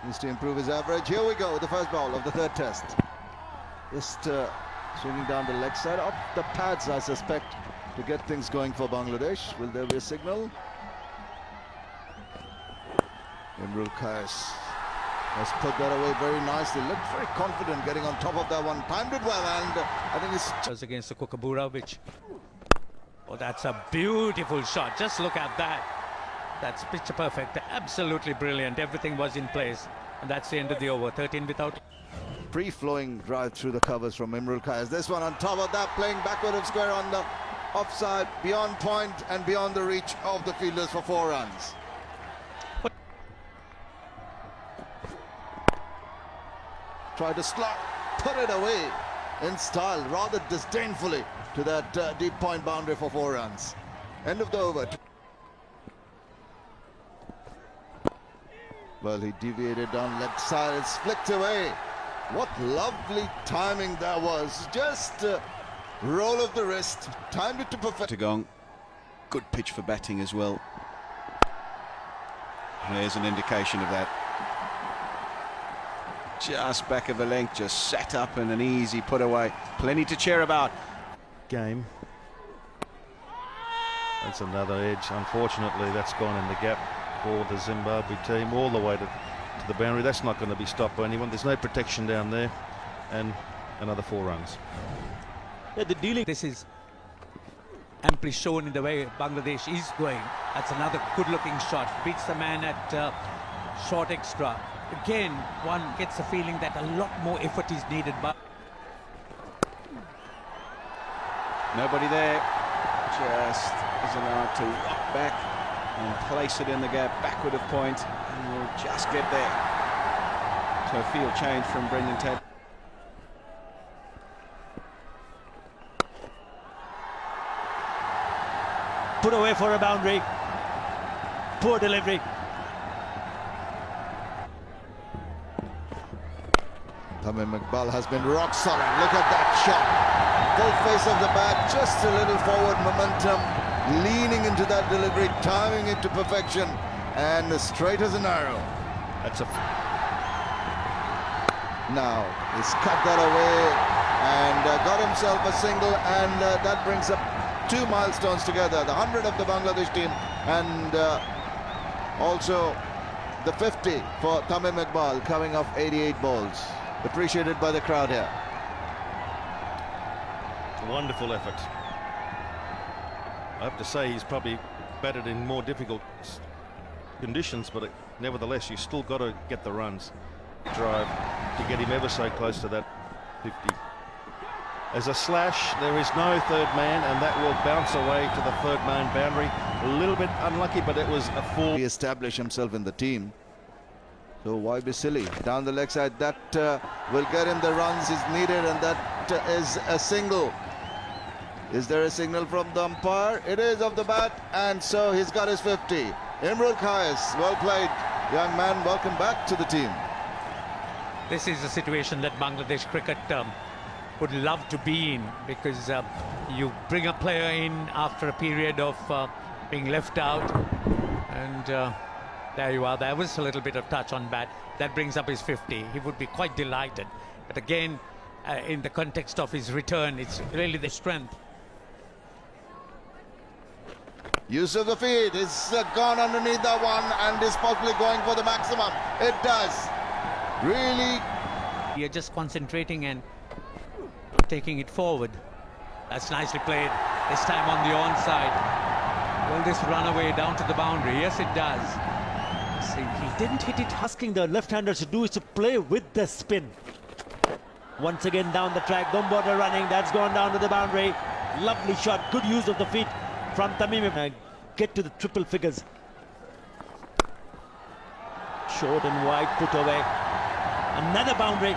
Needs to improve his average. Here we go, the first ball of the third test. Just swinging down the leg side, off the pads, I suspect, to get things going for Bangladesh. Will there be a signal? Imrul Kayes has put that away very nicely. Looked very confident getting on top of that one. Timed it well, and I think it's... was against the Chigumbura, which... oh, that's a beautiful shot. Just look at that. That's picture perfect. Absolutely brilliant. Everything was in place. And that's the end of the over. 13 without... free-flowing drive through the covers from Imrul Kayes. This one on top of that, playing backward of square on the offside, beyond point and beyond the reach of the fielders for 4 runs. Try to slot, put it away in style, rather disdainfully, to that deep point boundary for 4 runs. End of the over. Well, he deviated down left side, it's flicked away. What lovely timing that was. Just roll of the wrist, timed it to perfection. Good pitch for batting as well. There's an indication of that. Just back of a length, just sat up and an easy put away. Plenty to cheer about. Game. That's another edge. Unfortunately, that's gone in the gap for the Zimbabwe team all the way to the boundary. That's not going to be stopped by anyone. There's no protection down there, and another 4 runs. Yeah, the dealing. This is amply shown in the way Bangladesh is going. That's another good-looking shot. Beats the man at short extra. Again, one gets the feeling that a lot more effort is needed. But Nobody there. Just is allowed to rock back and place it in the gap, backward of point, and we'll just get there. So a field change from Brendan Tate. Put away for a boundary. Poor delivery. Tamim Iqbal has been rock solid. Look at that shot. Full face of the bat, just a little forward momentum, leaning into that delivery, timing it to perfection, and straight as an arrow. That's a... now he's cut that away and got himself a single, and that brings up 2 milestones together, the 100 of the Bangladesh team and also the 50 for Tamim Iqbal, coming off 88 balls. Appreciated by the crowd here. Wonderful effort. I have to say he's probably batted in more difficult conditions, but nevertheless you still got to get the runs. Drive to get him ever so close to that 50. As a slash, there is no third man, and that will bounce away to the third man boundary. A little bit unlucky, but it was a full... Re-establish himself in the team. So why be silly? Down the leg side, that will get him the runs he's needed, and that is a single. Is there a signal from the umpire? It is of the bat, and so he's got his 50. Imrul Kayes, well played, young man. Welcome back to the team. this is a situation that Bangladesh cricket would love to be in, because you bring a player in after a period of being left out, and there you are. There was a little bit of touch on bat. That brings up his 50. He would be quite delighted. But again, in the context of his return, it's really the strength. Use of the feet is gone underneath that one and is possibly going for the maximum. It does. Really. You're just concentrating and taking it forward. That's nicely played. This time on the onside. Will this run away down to the boundary? Yes, it does. See, he didn't hit it. Asking the left-handers to do is to play with the spin. Once again down the track. Chigumbura running. That's gone down to the boundary. Lovely shot. Good use of the feet from Tamim. Get to the triple figures. Short and wide, put away. Another boundary.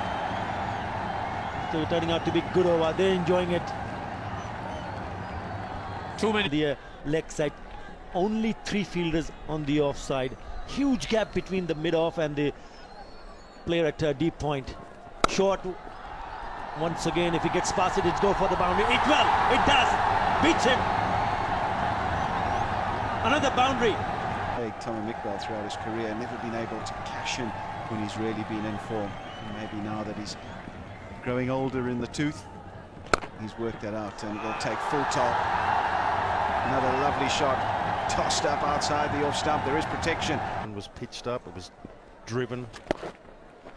Still turning out to be good over. They're enjoying it. Too many. The leg side. Only 3 fielders on the offside. Huge gap between the mid-off and the player at deep point. Short. Once again, if he gets past it, it's go for the boundary. It will. It does. Beats him. Another boundary. Tamim Iqbal throughout his career, never been able to cash in when he's really been in form. And maybe now that he's growing older in the tooth, he's worked that out and will take full toll. Another lovely shot, tossed up outside the off stump. There is protection. And was pitched up, it was driven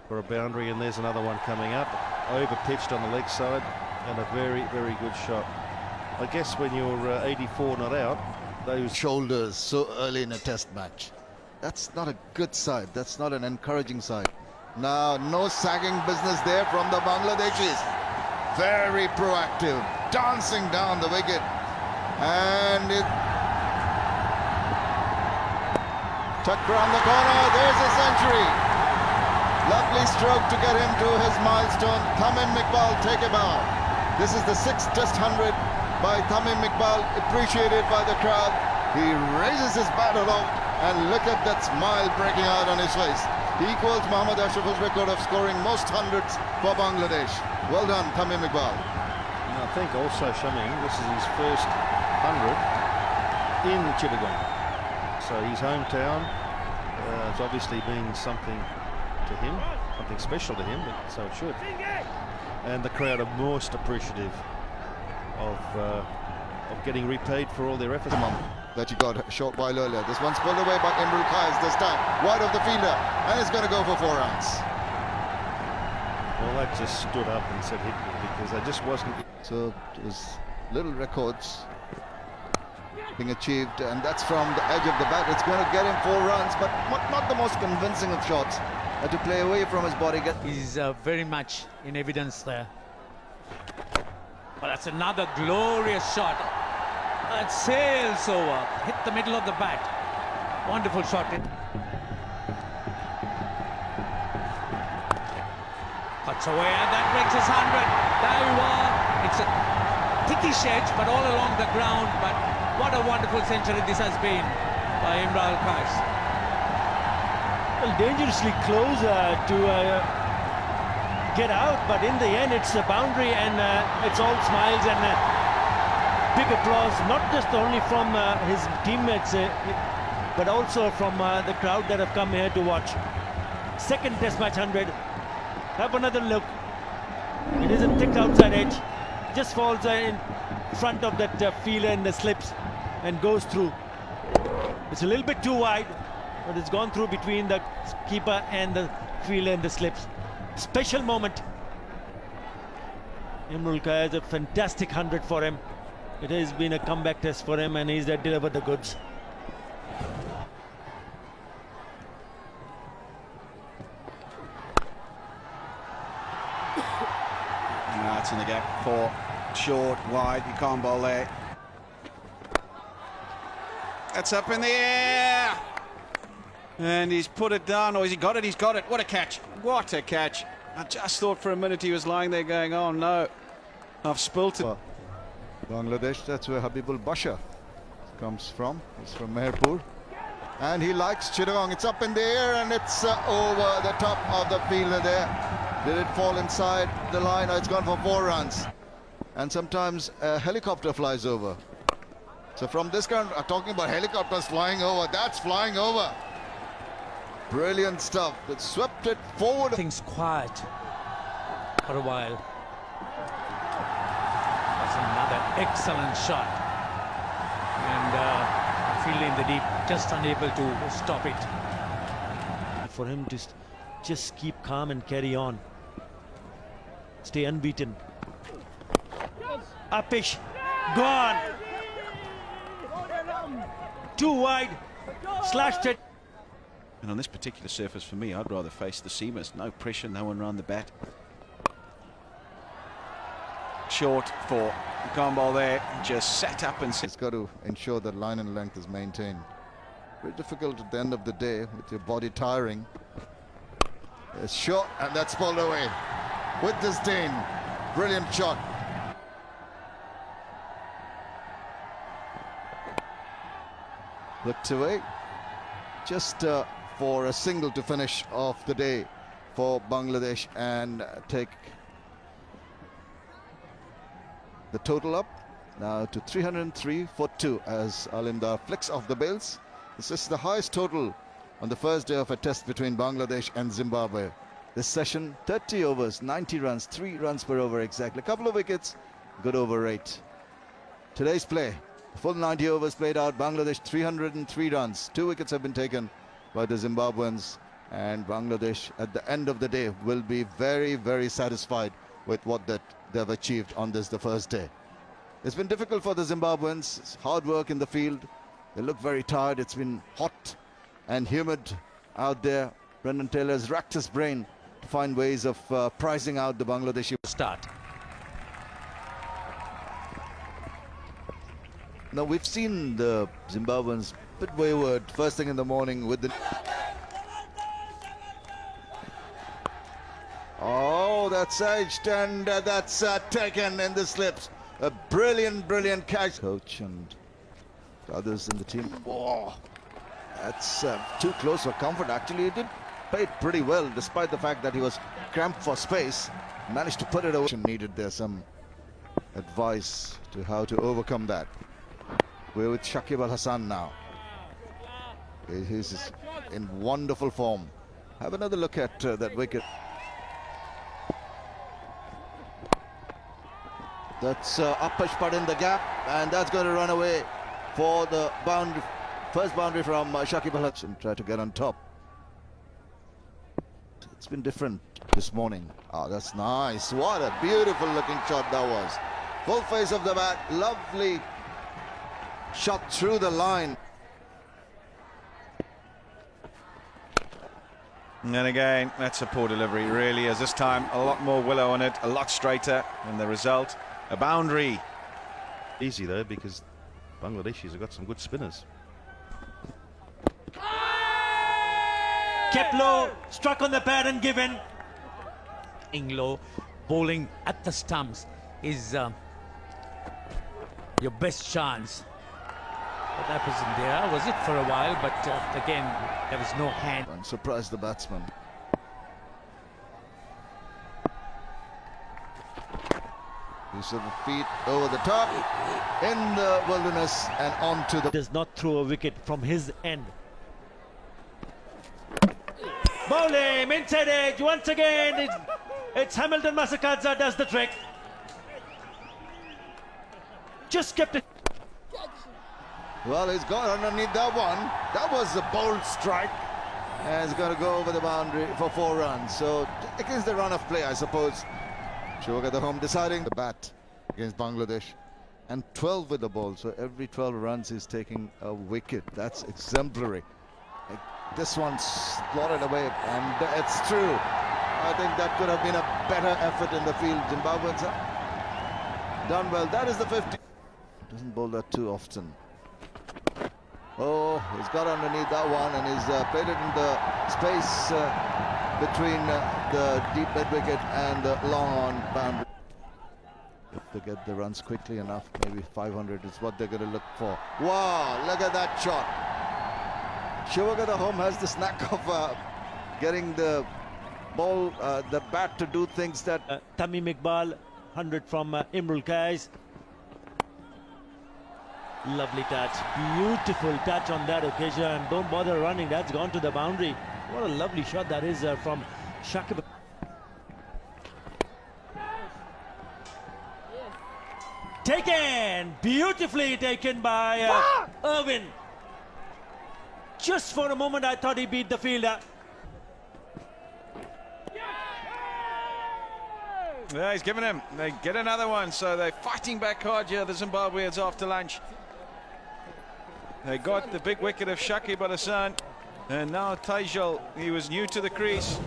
for a boundary, and there's another one coming up. Over pitched on the leg side, and a very, very good shot. I guess when you're 84 not out, those Shoulders so early in a test match. That's not a good side. That's not an encouraging side. Now, no sagging business there from the Bangladeshis. Very proactive, dancing down the wicket. And it tucked around the corner. There's a century. Lovely stroke to get him to his milestone. Tamim Iqbal, take a bow. This is the 6th Test 100 by Tamim Iqbal, appreciated by the crowd. He raises his bat aloft, and look at that smile breaking out on his face. He equals Mohammad Ashraf's record of scoring most hundreds for Bangladesh. Well done, Tamim Iqbal. And I think also, Shamim, this is his first 100 in Chittagong. So his hometown has obviously been something to him, something special to him, so it should. And the crowd are most appreciative of getting repaid for all their efforts. That he got a short while earlier. This one's pulled away by Imrul Kayes this time, wide of the fielder, and it's going to go for 4 runs. Well, that just stood up and said hit me, because I just wasn't. So there's little records being achieved, and that's from the edge of the bat. It's going to get him 4 runs, but not the most convincing of shots. Had to play away from his body. He's very much in evidence there. But that's another glorious shot. It sails over, hit the middle of the bat. Wonderful shot. Cuts away, and that brings his 100. There you are. It's a thickish edge, but all along the ground. But what a wonderful century this has been by Imrul Kayes. Well, dangerously close to get out, but in the end it's a boundary, and it's all smiles and big applause, not just only from his teammates but also from the crowd that have come here to watch. Second Test match 100. Have another look. It is a thick outside edge, just falls in front of that fielder in the slips and goes through. It's a little bit too wide, but it's gone through between the keeper and the fielder in the slips. Special moment. Imrul Kayes, a fantastic 100 for him. It has been a comeback test for him, and he's delivered the goods. Now it's in the gap for short, wide. You can't bowl there. That's up in the air. And he's put it down, or has he got it? He's got it. What a catch. What a catch. I just thought for a minute he was lying there going, oh no, I've spilt it. Well, Bangladesh, that's where Habibul Bashar comes from. He's from Meherpur. And he likes Chittagong. It's up in the air, and it's over the top of the fielder there. Did it fall inside the line? It's gone for 4 runs. And sometimes a helicopter flies over. So from this ground, talking about helicopters flying over, that's flying over. Brilliant stuff. It swept it forward. Things quiet for a while. That's another excellent shot. And fielder in the deep, just unable to stop it. For him to just keep calm and carry on. Stay unbeaten. Upish, gone. Too wide, slashed it. And on this particular surface, for me, I'd rather face the seamers. No pressure, no one around the bat. Short for Kambal there, just sat up and... It's got to ensure that line and length is maintained. Very difficult at the end of the day with your body tiring. It's short, and that's pulled away with disdain. Brilliant shot. Looked away, just for a single to finish off the day for Bangladesh and take the total up now to 303 for 2 as Alimdar flicks off the bails. This is the highest total on the first day of a test between Bangladesh and Zimbabwe. This session, 30 overs, 90 runs, 3 runs per over exactly. A couple of wickets, good over rate. Today's play, full 90 overs played out, Bangladesh 303 runs. 2 wickets have been taken by the Zimbabweans, and Bangladesh at the end of the day will be very, very satisfied with what they've achieved on the first day. It's been difficult for the Zimbabweans. It's hard work in the field. They look very tired. It's been hot and humid out there. Brendan Taylor has racked his brain to find ways of pricing out the Bangladeshi Start. Now, we've seen the Zimbabweans a bit wayward first thing in the morning with the... Oh, that's edged, and that's taken in the slips. A brilliant, brilliant catch. Coach and others in the team. Whoa, that's too close for comfort. Actually, he did play it pretty well, despite the fact that he was cramped for space. Managed to put it away. Needed there some advice to how to overcome that. We're with Shakib Al Hassan now. He's in wonderful form. Have another look at that wicket. That's up push put in the gap, and that's going to run away for the boundary. First boundary from Shakib Al Hassan. Try to get on top. It's been different this morning. Oh, that's nice. What a beautiful looking shot that was. Full face of the bat. Lovely shot through the line. And again, that's a poor delivery, really, as this time a lot more willow on it, a lot straighter, and the result, a boundary. Easy though, because Bangladeshis have got some good spinners. Kept low, struck on the pad and given. Low, bowling at the stumps is your best chance. But that wasn't there, was it, for a while? But again, there was no hand. And surprised the batsman. Use of the feet over the top, in the wilderness and onto the... Does not throw a wicket from his end. Bowling, inside edge, once again, it's Hamilton Masakadza does the trick. Just kept it. Well, he's got underneath that one. That was a bold strike. And he's going to go over the boundary for 4 runs. So against the run of play, I suppose. Chowdhury home deciding the bat against Bangladesh. And 12 with the ball. So every 12 runs he's taking a wicket. That's exemplary. This one slotted away, and it's true. I think that could have been a better effort in the field. Zimbabweans have done well. That is the 50. Doesn't bowl that too often. Oh, he's got underneath that one, and he's played it in the space between the deep mid wicket and the long on boundary. If they get the runs quickly enough, maybe 500 is what they're going to look for. Wow, look at that shot. Chowdhury home has the knack of getting the ball, the bat to do things that... Tamim Iqbal, 100 from Imrul Kayes. Lovely touch, beautiful touch on that occasion. Don't bother running, that's gone to the boundary. What a lovely shot that is from Chakabva. Taken, beautifully taken by Irwin. Just for a moment I thought he beat the fielder. Yeah, he's given him. They get another one, so they're fighting back hard here, the Zimbabweans, after lunch. They got the big wicket of Shakib Al Hassan, and now Taijal, he was new to the crease.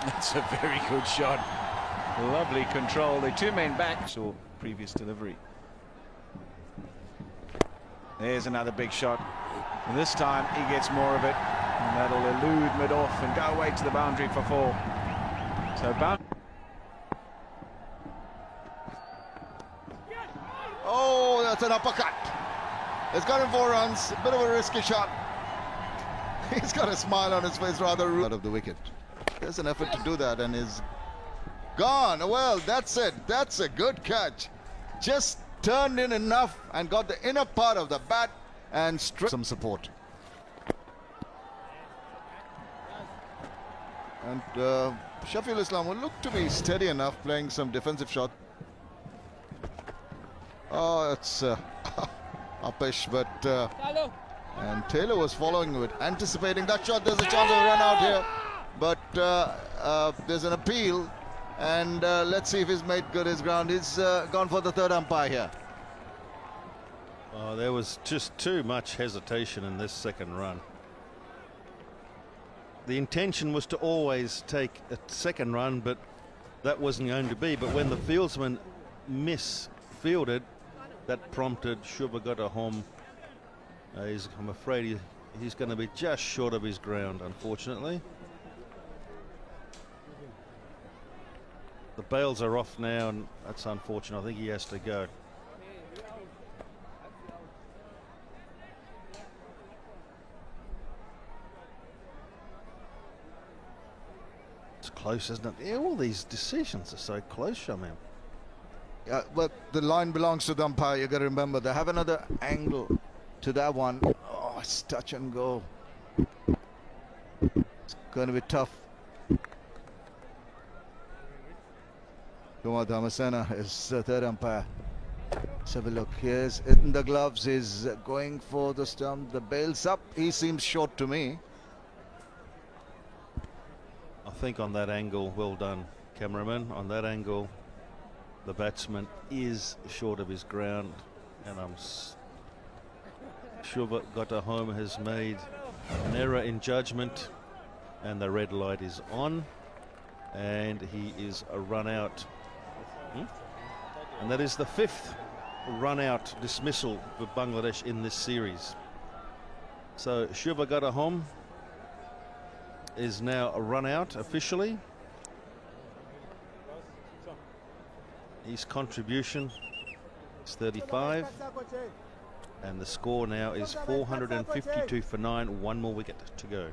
That's a very good shot. Lovely control. The 2 men back. Saw previous delivery. There's another big shot. And this time he gets more of it. And that'll elude mid-off and go away to the boundary for 4. So Oh, that's an uppercut. It's got him 4 runs. A bit of a risky shot. He's got a smile on his face, rather rude. Out of the wicket. There's an effort to do that, and his Gone. Well, that's it. That's a good catch. Just turned in enough and got the inner part of the bat and some support. And Shafiul Islam will look to be steady enough, playing some defensive shot. Oh, it's uppish, but and Taylor was following with anticipating that shot. There's a chance of a run out here, but there's an appeal, and let's see if he's made good his ground. He's gone for the third umpire here. Oh, there was just too much hesitation in this second run. The intention was to always take a second run, but that wasn't going to be. But when the fieldsman misfielded, that prompted Chigumbura home. I'm afraid he's going to be just short of his ground, unfortunately. The bails are off now, and that's unfortunate. I think he has to go. It's close, isn't it? Yeah, all these decisions are so close, Shamim. Yeah, but the line belongs to the umpire. You got to remember they have another angle to that one. Oh, it's touch and go. It's going to be tough. Kumar Dhamasena is the third umpire. Let's have a look. Here's in the gloves. He's going for the stump. The bail's up. He seems short to me. I think on that angle, well done, cameraman. On that angle, the batsman is short of his ground, and I'm sure Chigumbura has made an error in judgment, and the red light is on, and he is a run out. And that is the 5th run out dismissal for Bangladesh in this series. So Chigumbura is now a run out officially. His contribution is 35, and the score now is 452 for 9. One more wicket to go.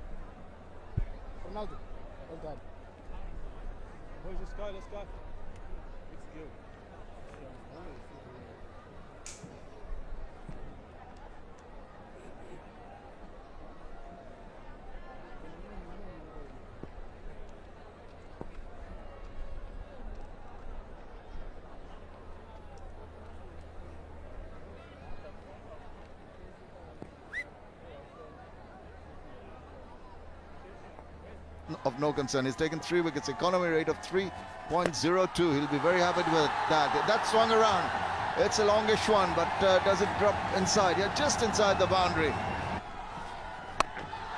Of no concern. He's taken 3 wickets, economy rate of 3.02. He'll be very happy with that. That swung around. It's a longish one, but does it drop inside? Yeah, just inside the boundary.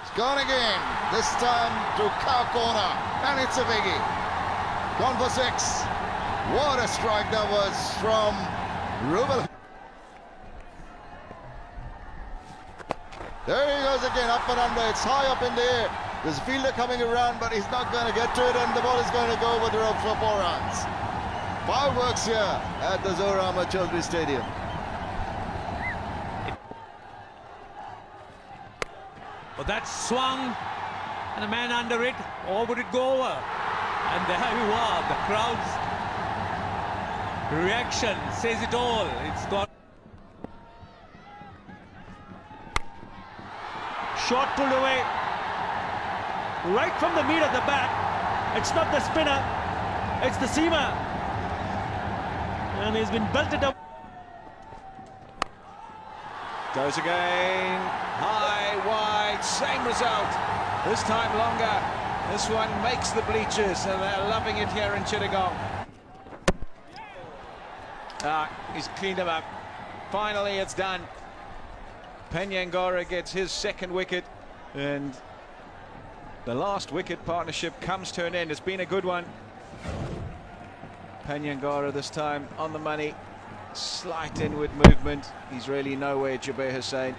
It's gone again. This time to cow corner, and it's a biggie. Gone for 6. What a strike that was from Rubel. There he goes again, up and under. It's high up in the air. There's a fielder coming around, but he's not going to get to it, and the ball is going to go over the ropes for 4 runs. Fireworks here at the Zohur Chowdhury Stadium. Well, that swung, and a man under it, or would it go over? And there you are, the crowd's reaction says it all. It's got Shot pulled away right from the meat of the bat. It's not the spinner, it's the seamer, and he's been belted up. Goes again, high, wide, same result. This time longer. This one makes the bleachers, and they're loving it here in Chittagong. He's cleaned him up. Finally, it's done. Chigumbura gets his 2nd wicket, and the last wicket partnership comes to an end. It's been a good one. Chigumbura this time on the money. Slight inward movement. He's really nowhere, Jabir Hussain.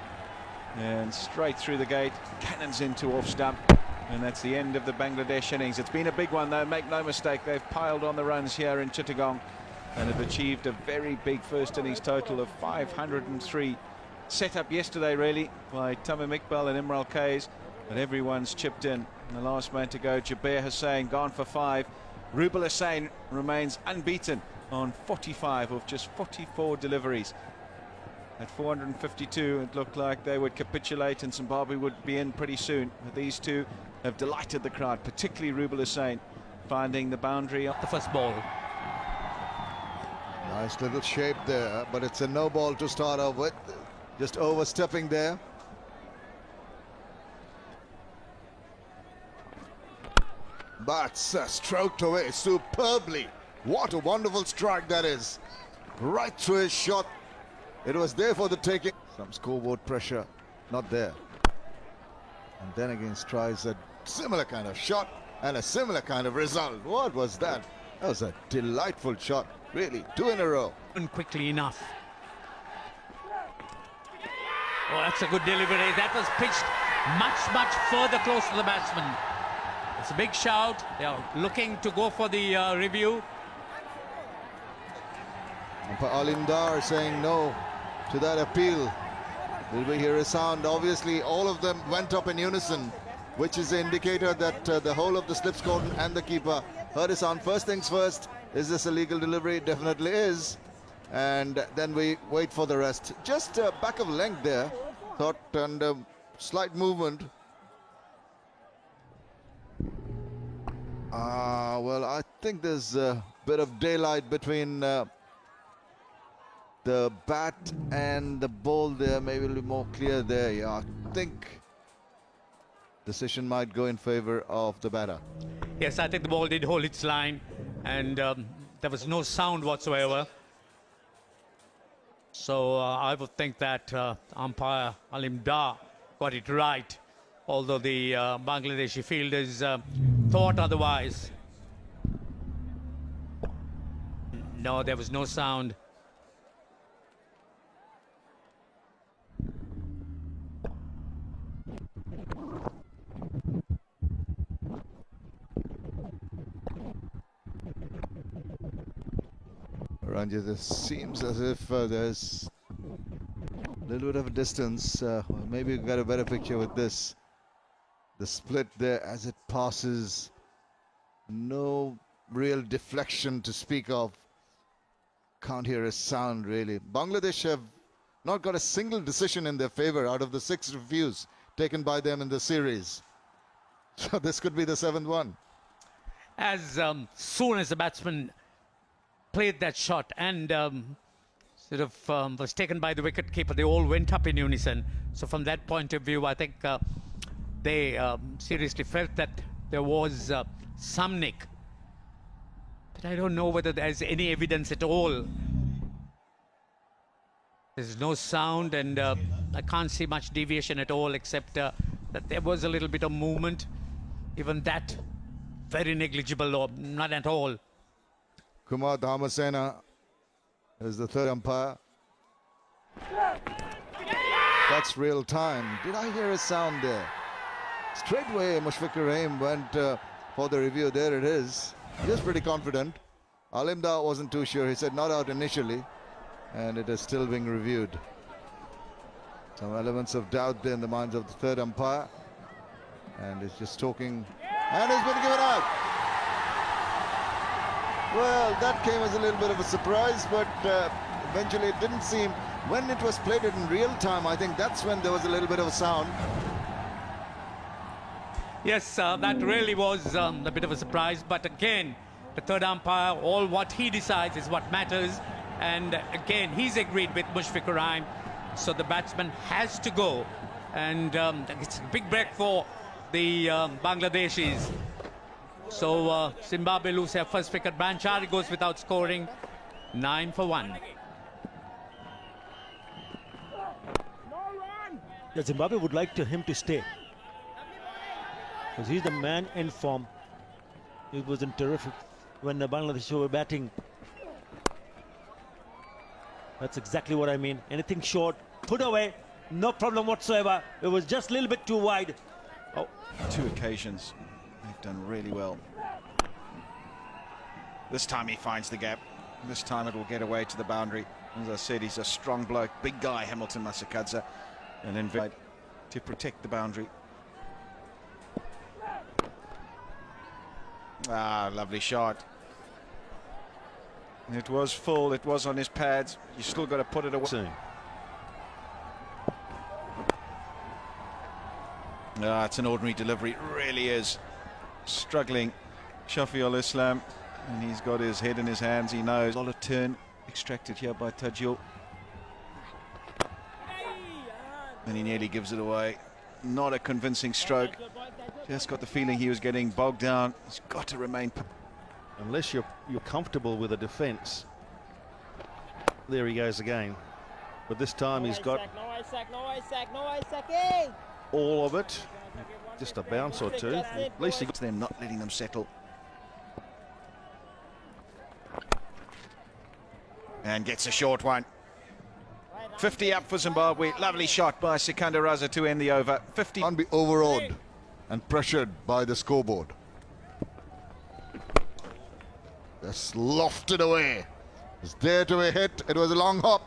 And straight through the gate. Cannons into off stump. And that's the end of the Bangladesh innings. It's been a big one, though. Make no mistake, they've piled on the runs here in Chittagong and have achieved a very big first innings total of 503. Set up yesterday, really, by Tamim Iqbal and Imrul Kayes. But everyone's chipped in. And the last man to go, Jabir Hussain, gone for 5. Ruben Hussain remains unbeaten on 45 of just 44 deliveries. At 452, it looked like they would capitulate and Zimbabwe would be in pretty soon. But these two have delighted the crowd, particularly Ruben Hussain, finding the boundary The first ball. Nice little shape there, but it's a no ball to start off with. Just overstepping there. But stroked away superbly. What a wonderful strike that is. Right through his shot. It was there for the taking. Some scoreboard pressure, not there. And then again tries a similar kind of shot and a similar kind of result. What was that? That was a delightful shot. Really, 2 in a row. And quickly enough. Oh, that's a good delivery. That was pitched much further close to the batsman. It's a big shout. They are looking to go for the review. Alindar saying no to that appeal. Will we hear a sound? Obviously, all of them went up in unison, which is an indicator that the whole of the slips cordon and the keeper heard a sound. First things first, is this a legal delivery? It definitely is. And then we wait for the rest. Just back of length there, thought, and slight movement. Well, I think there's a bit of daylight between the bat and the ball there. Maybe a little more clear there. Yeah, I think decision might go in favor of the batter. Yes, I think the ball did hold its line, and there was no sound whatsoever. So I would think that umpire Alindar got it right, although the Bangladeshi fielders thought otherwise. No, there was no sound. Ranjit, this seems as if there's a little bit of a distance. Maybe we've got a better picture with this. The split there as it passes. No real deflection to speak of. Can't hear a sound really. Bangladesh have not got a single decision in their favor out of the 6 reviews taken by them in the series. So this could be the 7th one. As soon as the batsman played that shot and was taken by the wicketkeeper, they all went up in unison. So from that point of view, I think they seriously felt that there was some nick. But I don't know whether there's any evidence at all. There's no sound, and I can't see much deviation at all, except that there was a little bit of movement. Even that, very negligible or not at all. Kumar Dhamasena is the 3rd umpire. That's real time. Did I hear a sound there? Straightway, Mushfiqur Rahim went for the review. There it is. He was pretty confident. Alindar wasn't too sure. He said not out initially, and it is still being reviewed. Some elements of doubt there in the minds of the 3rd umpire, and he's just talking, and he's been given out. Well, that came as a little bit of a surprise, but eventually it didn't seem. When it was played in real time, I think that's when there was a little bit of a sound. Yes, that really was a bit of a surprise. But again, the 3rd umpire, all what he decides is what matters. And again, he's agreed with Mushfiqur Rahim. So the batsman has to go. And it's a big break for the Bangladeshis. So Zimbabwe lose their first wicket. Branchard goes without scoring. 9 for 1. Yeah, Zimbabwe would like him to stay, because he's the man in form. He wasn't terrific when the Bangladesh were batting. That's exactly what I mean. Anything short, put away, no problem whatsoever. It was just a little bit too wide. Oh, 2 occasions. They've done really well. This time he finds the gap. This time it will get away to the boundary. As I said, he's a strong bloke, big guy, Hamilton Masakadza, and invite to protect the boundary. Ah, lovely shot. It was full, it was on his pads. You still got to put it away. Soon. Ah, it's an ordinary delivery, it really is. Struggling, Shafiul Islam, and he's got his head in his hands, he knows. Solid turn extracted here by Tajul. And he nearly gives it away. Not a convincing stroke. Just got the feeling he was getting bogged down. He's got to remain. Unless you're comfortable with the defence. There he goes again. But this time he's got all of it. Just a bounce or two. At least he got them, not letting them settle. And gets a short one. 50 up for Zimbabwe. Lovely shot by Sikandar Raza to end the over. 50. Can't be overawed and pressured by the scoreboard. Just lofted away. It's there to be hit. It was a long hop,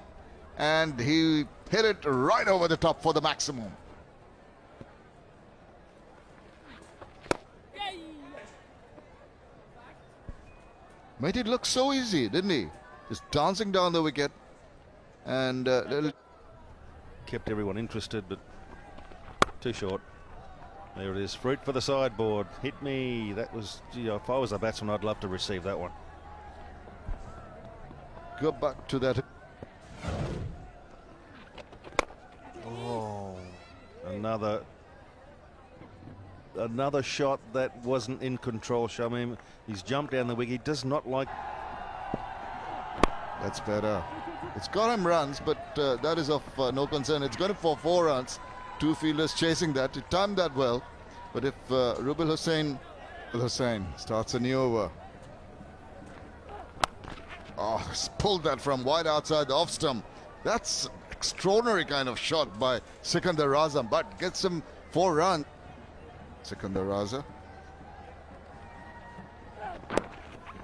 and he hit it right over the top for the maximum. Made it look so easy, didn't he? Just dancing down the wicket, and kept everyone interested, but too short. There it is, fruit for the sideboard. Hit me. That was, gee, if I was a batsman, I'd love to receive that one. go back to that. Oh, another shot that wasn't in control. Shamim, he's jumped down the wicket. He does not like. That's better. It's got him runs, but that is of no concern. It's going for 4 runs. 2 fielders chasing that. He timed that well. But if Rubil Hussain starts a new over. Oh, he's pulled that from wide outside the off stump. That's extraordinary kind of shot by Sikandar Raza, but gets him 4 runs. Sikandar Raza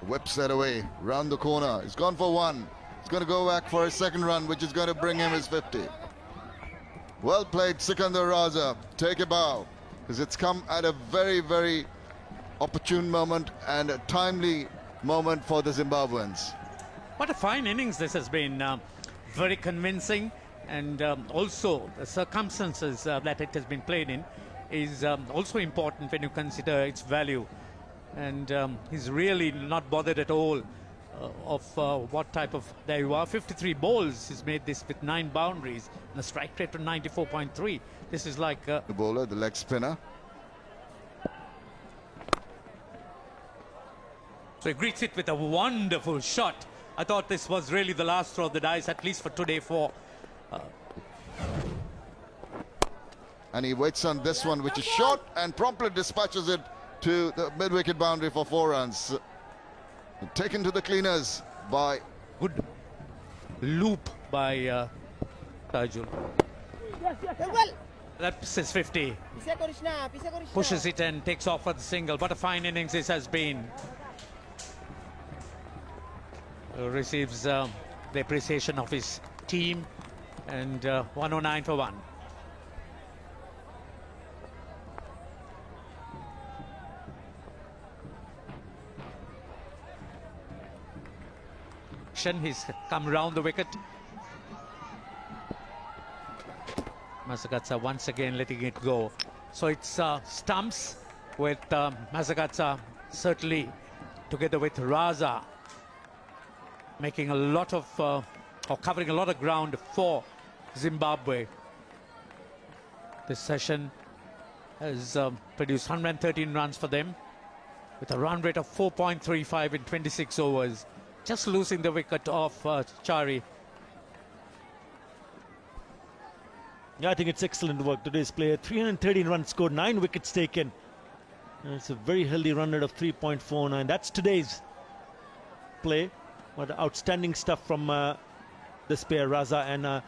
whips that away, round the corner. He's gone for 1. He's going to go back for his 2nd run, which is going to bring him his 50. Well played, Sikandar Raza. Take a bow, because it's come at a very, very opportune moment and a timely moment for the Zimbabweans. What a fine innings this has been. Very convincing, and also the circumstances that it has been played in is also important when you consider its value. And he's really not bothered at all of what type of. There you are, 53 balls. He's made this with 9 boundaries and a strike rate of 94.3. This is like The bowler, the leg spinner. so he greets it with a wonderful shot. I thought this was really the last throw of the dice, at least for today, for And he waits on this one, which is short, and promptly dispatches it to the mid-wicket boundary for 4 runs. Taken to the cleaners by good loop by Tajul. That's his 50. Pushes it and takes off for the single. What a fine innings this has been. Receives the appreciation of his team, and 109 for 1. He's come round the wicket. Massagatsa once again letting it go. So it's stumps with Massagatsa certainly together with Raza making a lot of or covering a lot of ground for Zimbabwe. This session has produced 113 runs for them with a run rate of 4.35 in 26 overs. Just losing the wicket of Chari. Yeah, I think it's excellent work today's player. 313 runs scored, 9 wickets taken. And it's a very healthy run rate of 3.49. That's today's play. What outstanding stuff from this pair, Raza and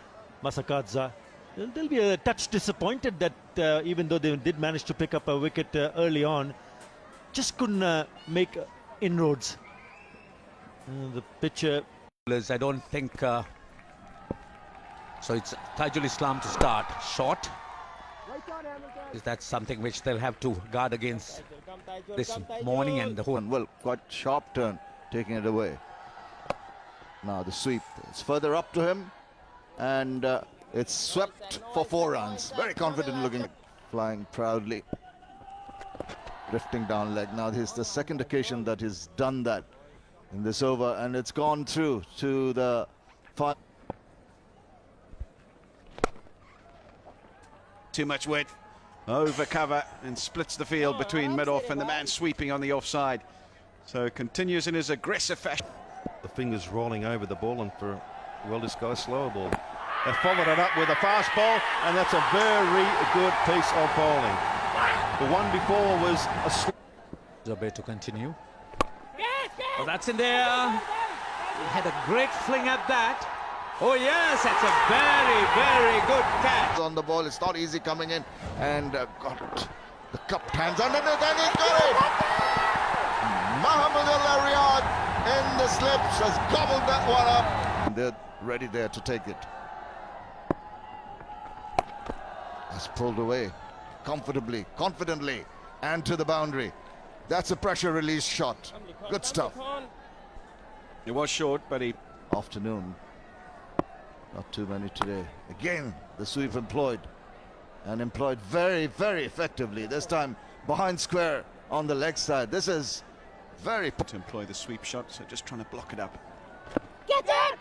Massagatsa. They'll be a touch disappointed that even though they did manage to pick up a wicket early on, just couldn't make inroads. The pitcher. I don't think so. It's Tajul Islam to start. Short. Is that something which they'll have to guard against? this morning and the whole. Well, quite sharp turn, taking it away. Now the sweep. It's further up to him, and it's swept for 4 runs. Very confident looking, flying proudly, drifting down leg. Now this is the second occasion that he's done that in this over, and it's gone through to the final. Too much width, over cover, and splits the field between mid-off and the man sweeping on the offside. So continues in his aggressive fashion. The fingers rolling over the ball, and for a well-disguised slower ball. They followed it up with a fast ball, and that's a very good piece of bowling. The one before was a Zohur to continue. Oh, that's in there. He had a great fling at that. Oh yes, that's a very, very good catch. On the ball, it's not easy coming in, and got the cupped hands underneath, and he's got it. Mominul Haque in the slips has gobbled that one up. And they're ready there to take it. Has pulled away comfortably, confidently, and to the boundary. That's a pressure release shot. Good stuff. It was short, but he... Afternoon. Not too many today. Again, the sweep employed, and employed very, very effectively. This time behind square on the leg side. This is very... to employ the sweep shot, so just trying to block it up. Get it!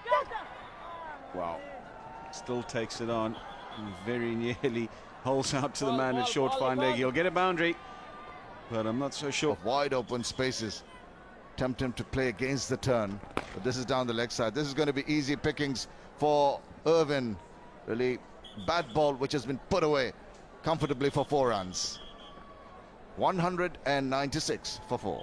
Wow. Still takes it on, and very nearly holes out to the man at short fine leg. He'll get a boundary, but I'm not so sure. Wide open spaces tempt him to play against the turn, but this is down the leg side. This is going to be easy pickings for Irvin. Really bad ball which has been put away comfortably for 4 runs. 196 for 4.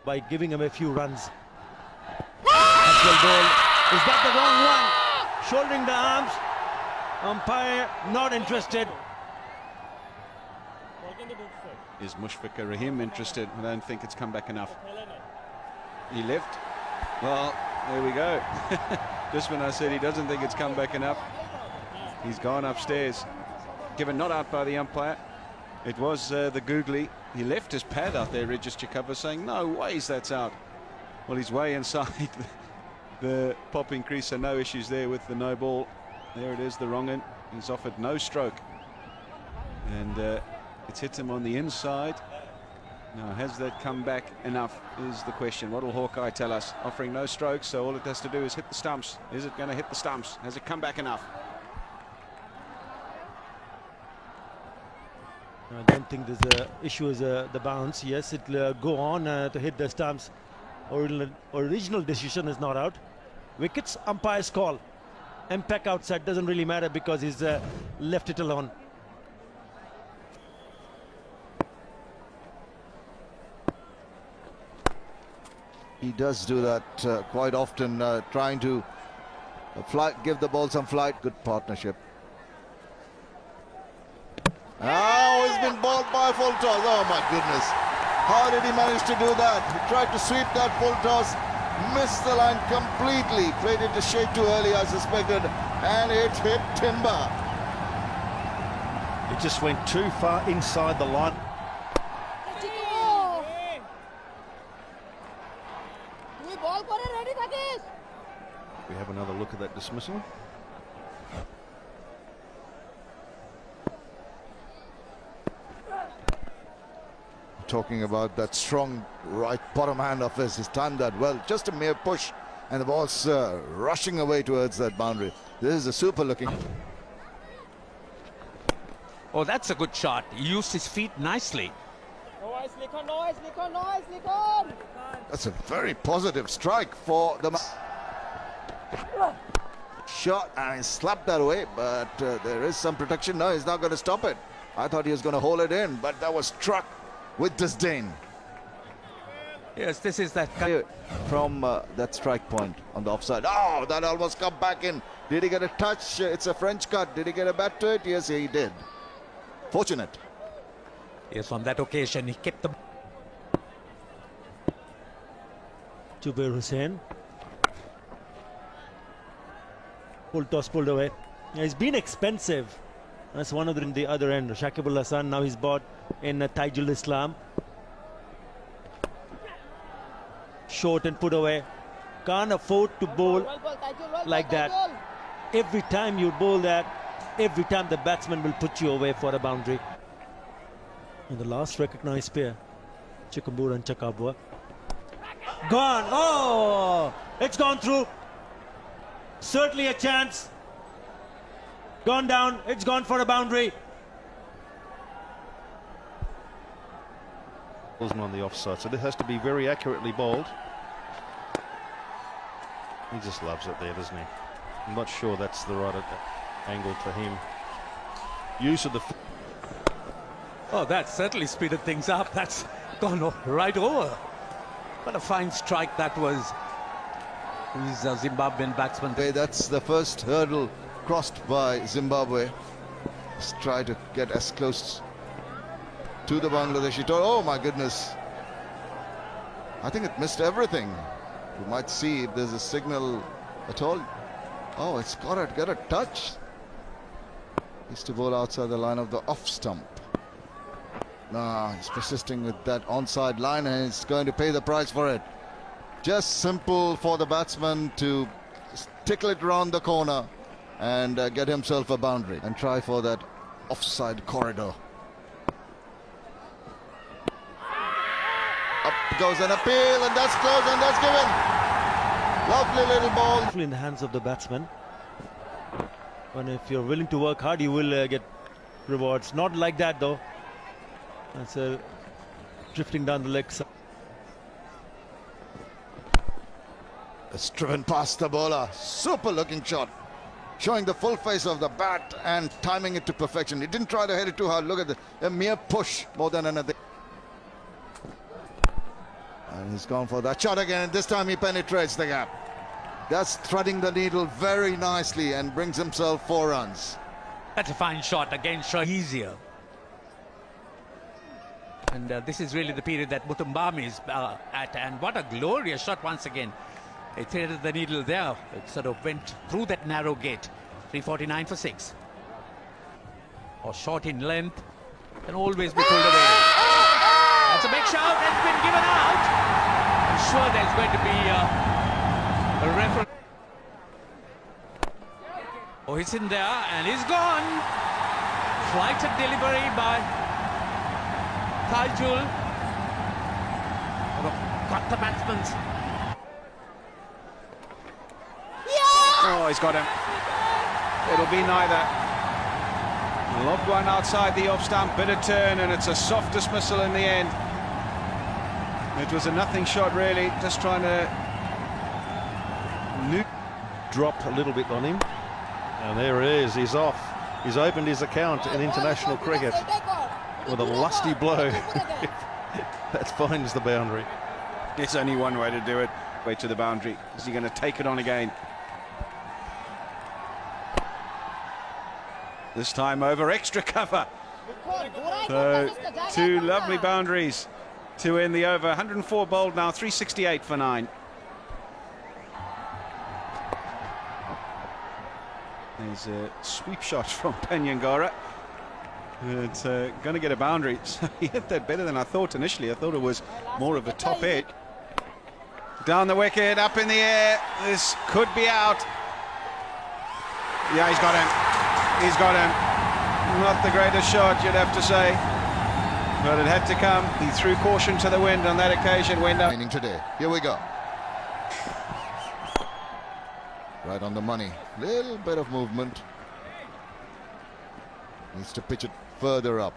By giving him a few runs. Actual ball. Is that the wrong one? Shouldering the arms. Umpire not interested. Is Mushfiqur Rahim interested? I don't think it's come back enough. He left. Well, there we go. Just when I said he doesn't think it's come back enough, he's gone upstairs. Given not out by the umpire. It was the googly. He left his pad out there, Regis Chakabva, saying, no ways that's out. Well, he's way inside the popping crease, so no issues there with the no ball. There it is, the wrong end. He's offered no stroke. And it's hit him on the inside. Now, has that come back enough is the question. What will Hawkeye tell us? Offering no strokes, so all it has to do is hit the stumps. Is it going to hit the stumps? Has it come back enough? I don't think there's an issue is the bounce. Yes, it'll go on to hit the stumps. Original decision is not out. Wickets, umpire's call. Impact outside doesn't really matter because he's left it alone. He does do that quite often, trying to give the ball some flight. Good partnership. Oh, he's been bowled by full toss. Oh my goodness. How did he manage to do that? He tried to sweep that full toss, missed the line completely, played it to shade too early, I suspected, and it hit timber. It just went too far inside the line. We have another look at that dismissal. Talking about that strong right bottom hand of his, he's timed that well. Just a mere push, and the ball's rushing away towards that boundary. This is a super looking. Oh, that's a good shot. He used his feet nicely. That's a very positive strike for the shot, and he slapped that away, but there is some protection. No, he's not going to stop it. I thought he was going to hold it in, but that was struck with disdain. Yes, this is that from that strike point on the offside. Oh, that almost come back in. Did he get a touch? It's a French cut. Did he get a bat to it? Yes, he did. Fortunate. Yes, on that occasion he kept the... Zubair Hussain. Full toss pulled away. Yeah, he's been expensive. That's one of them in the other end. Chakabva son, now he's bought in Taijul Islam. Short and put away. Can't afford to bowl like that. Every time you bowl that, every time the batsman will put you away for a boundary. And the last recognized pair, Chigumbura and Chakabva. Gone. Oh, it's gone through. Certainly a chance. Gone down. It's gone for a boundary. Wasn't on the offside, so it has to be very accurately bowled. He just loves it there, doesn't he? I'm not sure that's the right angle for him. Use of the... Oh, that certainly speeded things up. That's gone right over. What a fine strike that was. He's a Zimbabwean batsman. That's the first hurdle crossed by Zimbabwe. Let's try to get as close to the Bangladeshi tower. Oh my goodness. I think it missed everything. We might see if there's a signal at all. Oh, it's got a touch. He's to bowl outside the line of the off stump. Nah, he's persisting with that onside line and he's going to pay the price for it. Just simple for the batsman to tickle it around the corner and get himself a boundary and try for that offside corridor. Up goes an appeal and that's close and that's given. Lovely little ball. In the hands of the batsman. And if you're willing to work hard, you will get rewards. Not like that though. That's drifting down the leg side. It's driven past the bowler. Super looking shot. Showing the full face of the bat and timing it to perfection. He didn't try to hit it too hard. Look at a mere push more than anything. And he's gone for that shot again. And this time he penetrates the gap. That's threading the needle very nicely and brings himself 4 runs. That's a fine shot again, easier. And this is really the period that Mutumbami is at. And what a glorious shot once again. It threaded the needle there. It sort of went through that narrow gate. 349 for 6. Or short in length. Can always be pulled away. That's a big shout. It's been given out. I'm sure there's going to be a referee. Oh, he's in there and he's gone. Flighted delivery by Taijul. Got the batsman's. Oh, he's got him. It'll be neither. Lobbed one outside the off stump, bit of turn, and it's a soft dismissal in the end. It was a nothing shot, really, just trying to Drop a little bit on him. And there it is, he's off. He's opened his account in international cricket with a lusty blow. That finds the boundary. It's only one way to do it. Way to the boundary. Is he going to take it on again? This time over extra cover. So 2 lovely boundaries to end the over. 104 bowled now, 368 for 9. There's a sweep shot from Penyangara. It's going to get a boundary. So he hit that better than I thought initially. I thought it was more of a top edge. Down the wicket, up in the air. This could be out. Yeah, he's got him. He's got him. Not the greatest shot, you'd have to say. But it had to come. He threw caution to the wind on that occasion. Wind up. Today. Here we go. Right on the money. Little bit of movement. Needs to pitch it further up.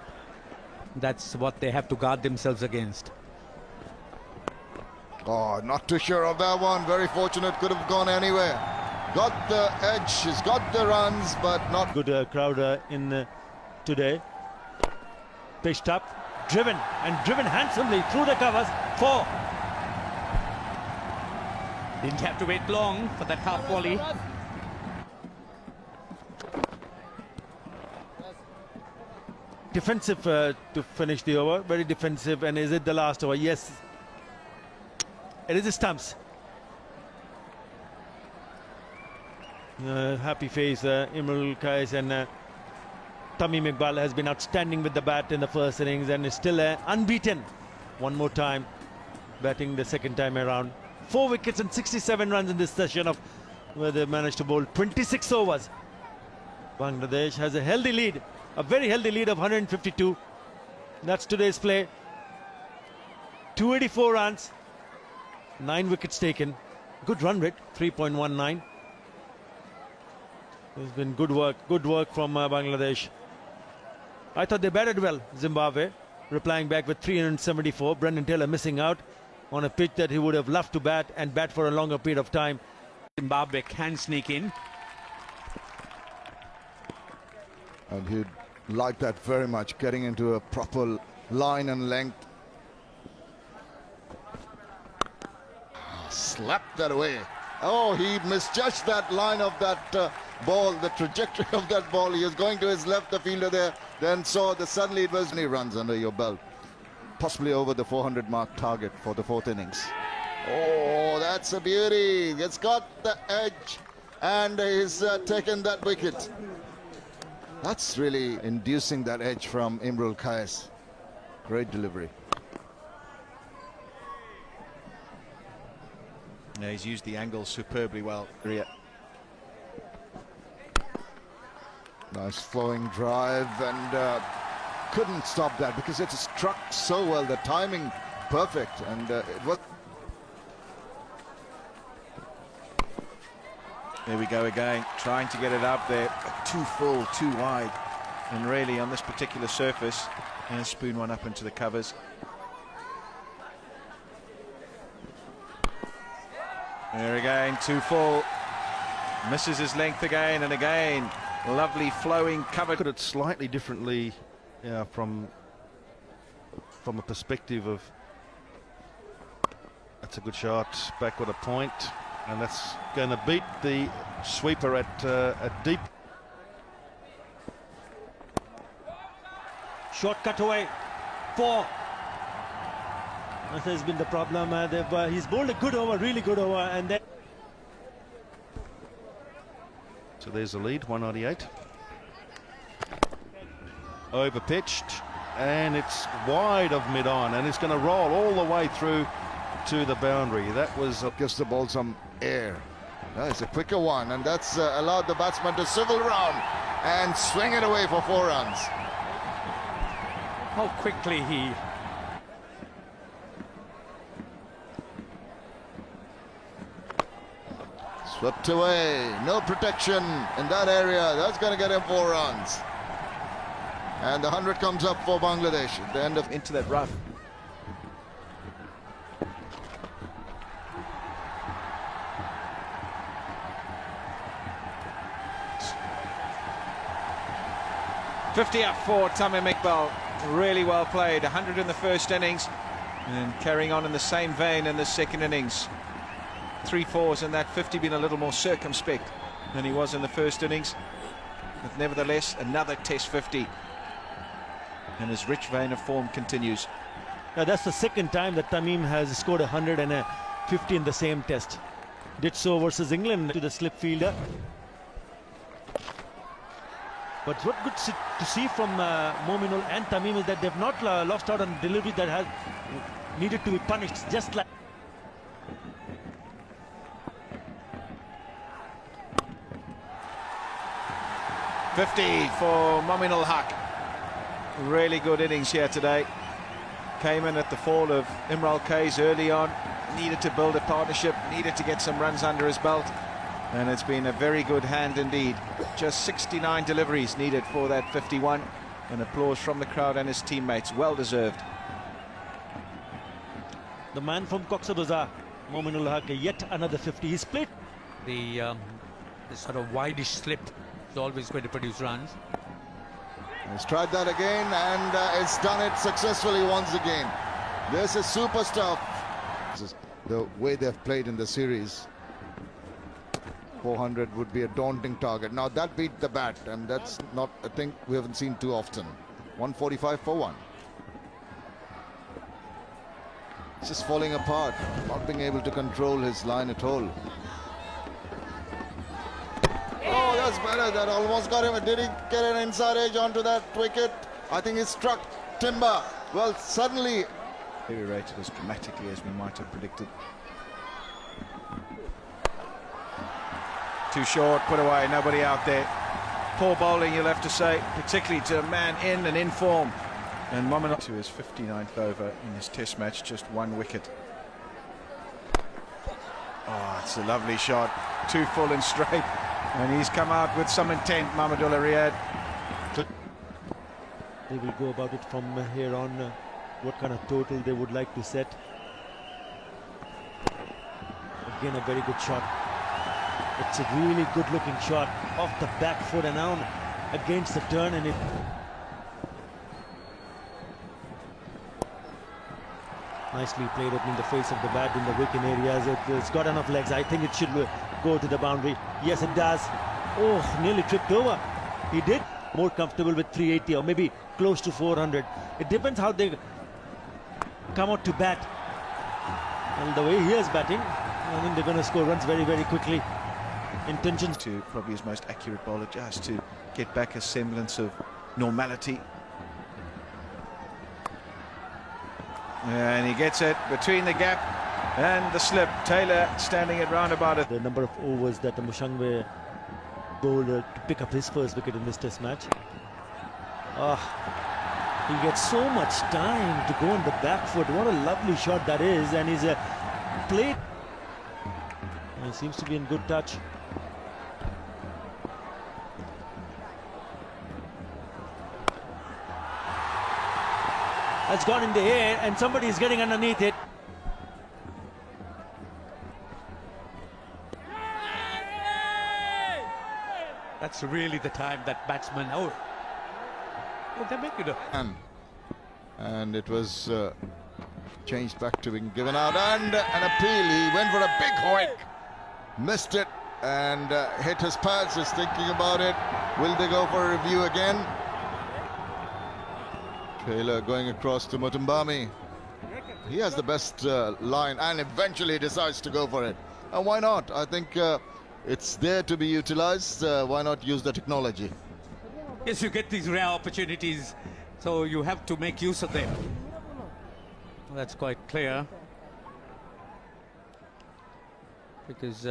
That's what they have to guard themselves against. Oh, not too sure of that one. Very fortunate. Could have gone anywhere. Got the edge. He's got the runs, but not. Good crowd in today. Pitched up, driven handsomely through the covers. 4. Didn't have to wait long for that half volley. Defensive to finish the over. Very defensive. And is it the last over? Yes. It is the stumps. Happy face, Imrul Kayes, and Tamim Iqbal has been outstanding with the bat in the first innings and is still unbeaten. One more time, batting the second time around. 4 wickets and 67 runs in this session of where they managed to bowl 26 overs. Bangladesh has a healthy lead, a very healthy lead of 152. That's today's play. 284 runs, 9 wickets taken. Good run rate, 3.19. It's been good work from Bangladesh. I thought they batted well, Zimbabwe, replying back with 374. Brendan Taylor missing out on a pitch that he would have loved to bat and bat for a longer period of time. Zimbabwe can sneak in. And he'd like that very much, getting into a proper line and length. Slapped that away. Oh, he misjudged that line of that ball, the trajectory of that ball. He was going to his left, the fielder there, then saw that suddenly it was many runs under your belt. Possibly over the 400 mark target for the 4th innings. Oh, that's a beauty. It's got the edge and he's taken that wicket. That's really inducing that edge from Imrul Kayes. Great delivery. Yeah, he's used the angle superbly well. Nice flowing drive, and couldn't stop that because it struck so well. The timing perfect, and it was. There we go again, trying to get it up there. Too full, too wide. And really on this particular surface, and spoon one up into the covers. There again, too full. Misses his length again and again. Lovely flowing cover. Look at it slightly differently from a perspective of that's a good shot, backward a point, and that's going to beat the sweeper at deep. Short cut away. 4. That has been the problem. He's bowled a good over, really good over, and then. So there's the lead, 198. Over pitched, and it's wide of mid-on, and it's going to roll all the way through to the boundary. That was Gives the ball some air. That's a quicker one, and that's allowed the batsman to swivel around and swing it away for 4 runs. How quickly he Swept away, no protection in that area. That's going to get him 4 runs. And the 100 comes up for Bangladesh at the end of Into that rough. .50 up for Tamim Iqbal. Really well played. 100 in the first innings and carrying on in the same vein in the second innings. 3 4s and that 50 been a little more circumspect than he was in the first innings, but nevertheless another test 50, and his rich vein of form continues. Now that's the second time that Tamim has scored 100 and a 50 in the same test. Did so versus England to the slip fielder. But what good to see from Mominul and Tamim is that they've not lost out on delivery that has needed to be punished, just like. .50 for Mominul Haque. Really good innings here today. Came in at the fall of Imrul Kayes early on. Needed to build a partnership, needed to get some runs under his belt. And it's been a very good hand indeed. Just 69 deliveries needed for that 51. And applause from the crowd and his teammates. Well deserved. The man from Cox's Bazar, Mominul Haque, yet another 50. He's played. the sort of wideish slip is always going to produce runs. He's tried that again, and it's done it successfully once again. This is super stuff. This is the way they've played in the series. 400 would be a daunting target. Now that beat the bat, and that's not a thing we haven't seen too often. 145 for 1. It's just falling apart, not being able to control his line at all. Yes, better. That almost got him. Did he get an inside edge onto that wicket? I think he struck timber. Well, suddenly Deteriorated as dramatically as we might have predicted. Too short, put away, nobody out there. Poor bowling, you'll have to say, particularly to a man in and in form. And Mominul to his 59th over in his test match, just 1 wicket. Oh, it's a lovely shot, too full and straight. And he's come out with some intent, Mominul Haque. They will go about it from here on, what kind of total they would like to set. Again, a very good shot. It's a really good looking shot off the back foot and down against the turn, and it nicely played opening the face of the bat in the wicket areas. It's got enough legs. I think it should go to the boundary. Yes, it does. Oh, nearly tripped over. He did. More comfortable with 380 or maybe close to 400. It depends how they come out to bat. And the way he is batting, I think they're going to score runs very, very quickly. Intentions To probably his most accurate bowler, just to get back a semblance of normality. And he gets it between the gap and the slip. Taylor standing at roundabout it. the number of overs that the Mushangwe bowled to pick up his first wicket in this test match. He gets so much time to go on the back foot. What a lovely shot that is, and he's played. He seems to be in good touch. That's gone in the air, and somebody is getting underneath it. That's really the time that batsman. Oh, they make it a. and it was changed back to being given out, and an appeal. He went for a big hoik, missed it, and hit his pads. Is thinking about it. Will they go for a review again? Taylor going across to Mutumbami. He has the best line, and eventually decides to go for it. And why not? I think it's there to be utilized. Why not use the technology? Yes, you get these rare opportunities, so you have to make use of them. That's quite clear. Because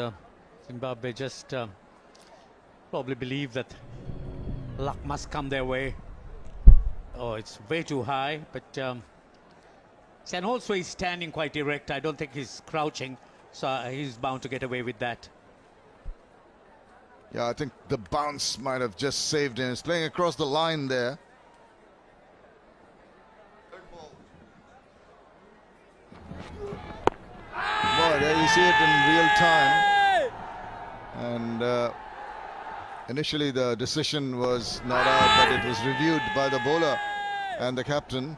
Zimbabwe just probably believe that luck must come their way. Oh, it's way too high, but and also he's standing quite erect. I don't think he's crouching, so he's bound to get away with that. Yeah, I think the bounce might have just saved him. He's playing across the line there. Boy, there you see it in real time. And initially the decision was not out, but it was reviewed by the bowler and the captain.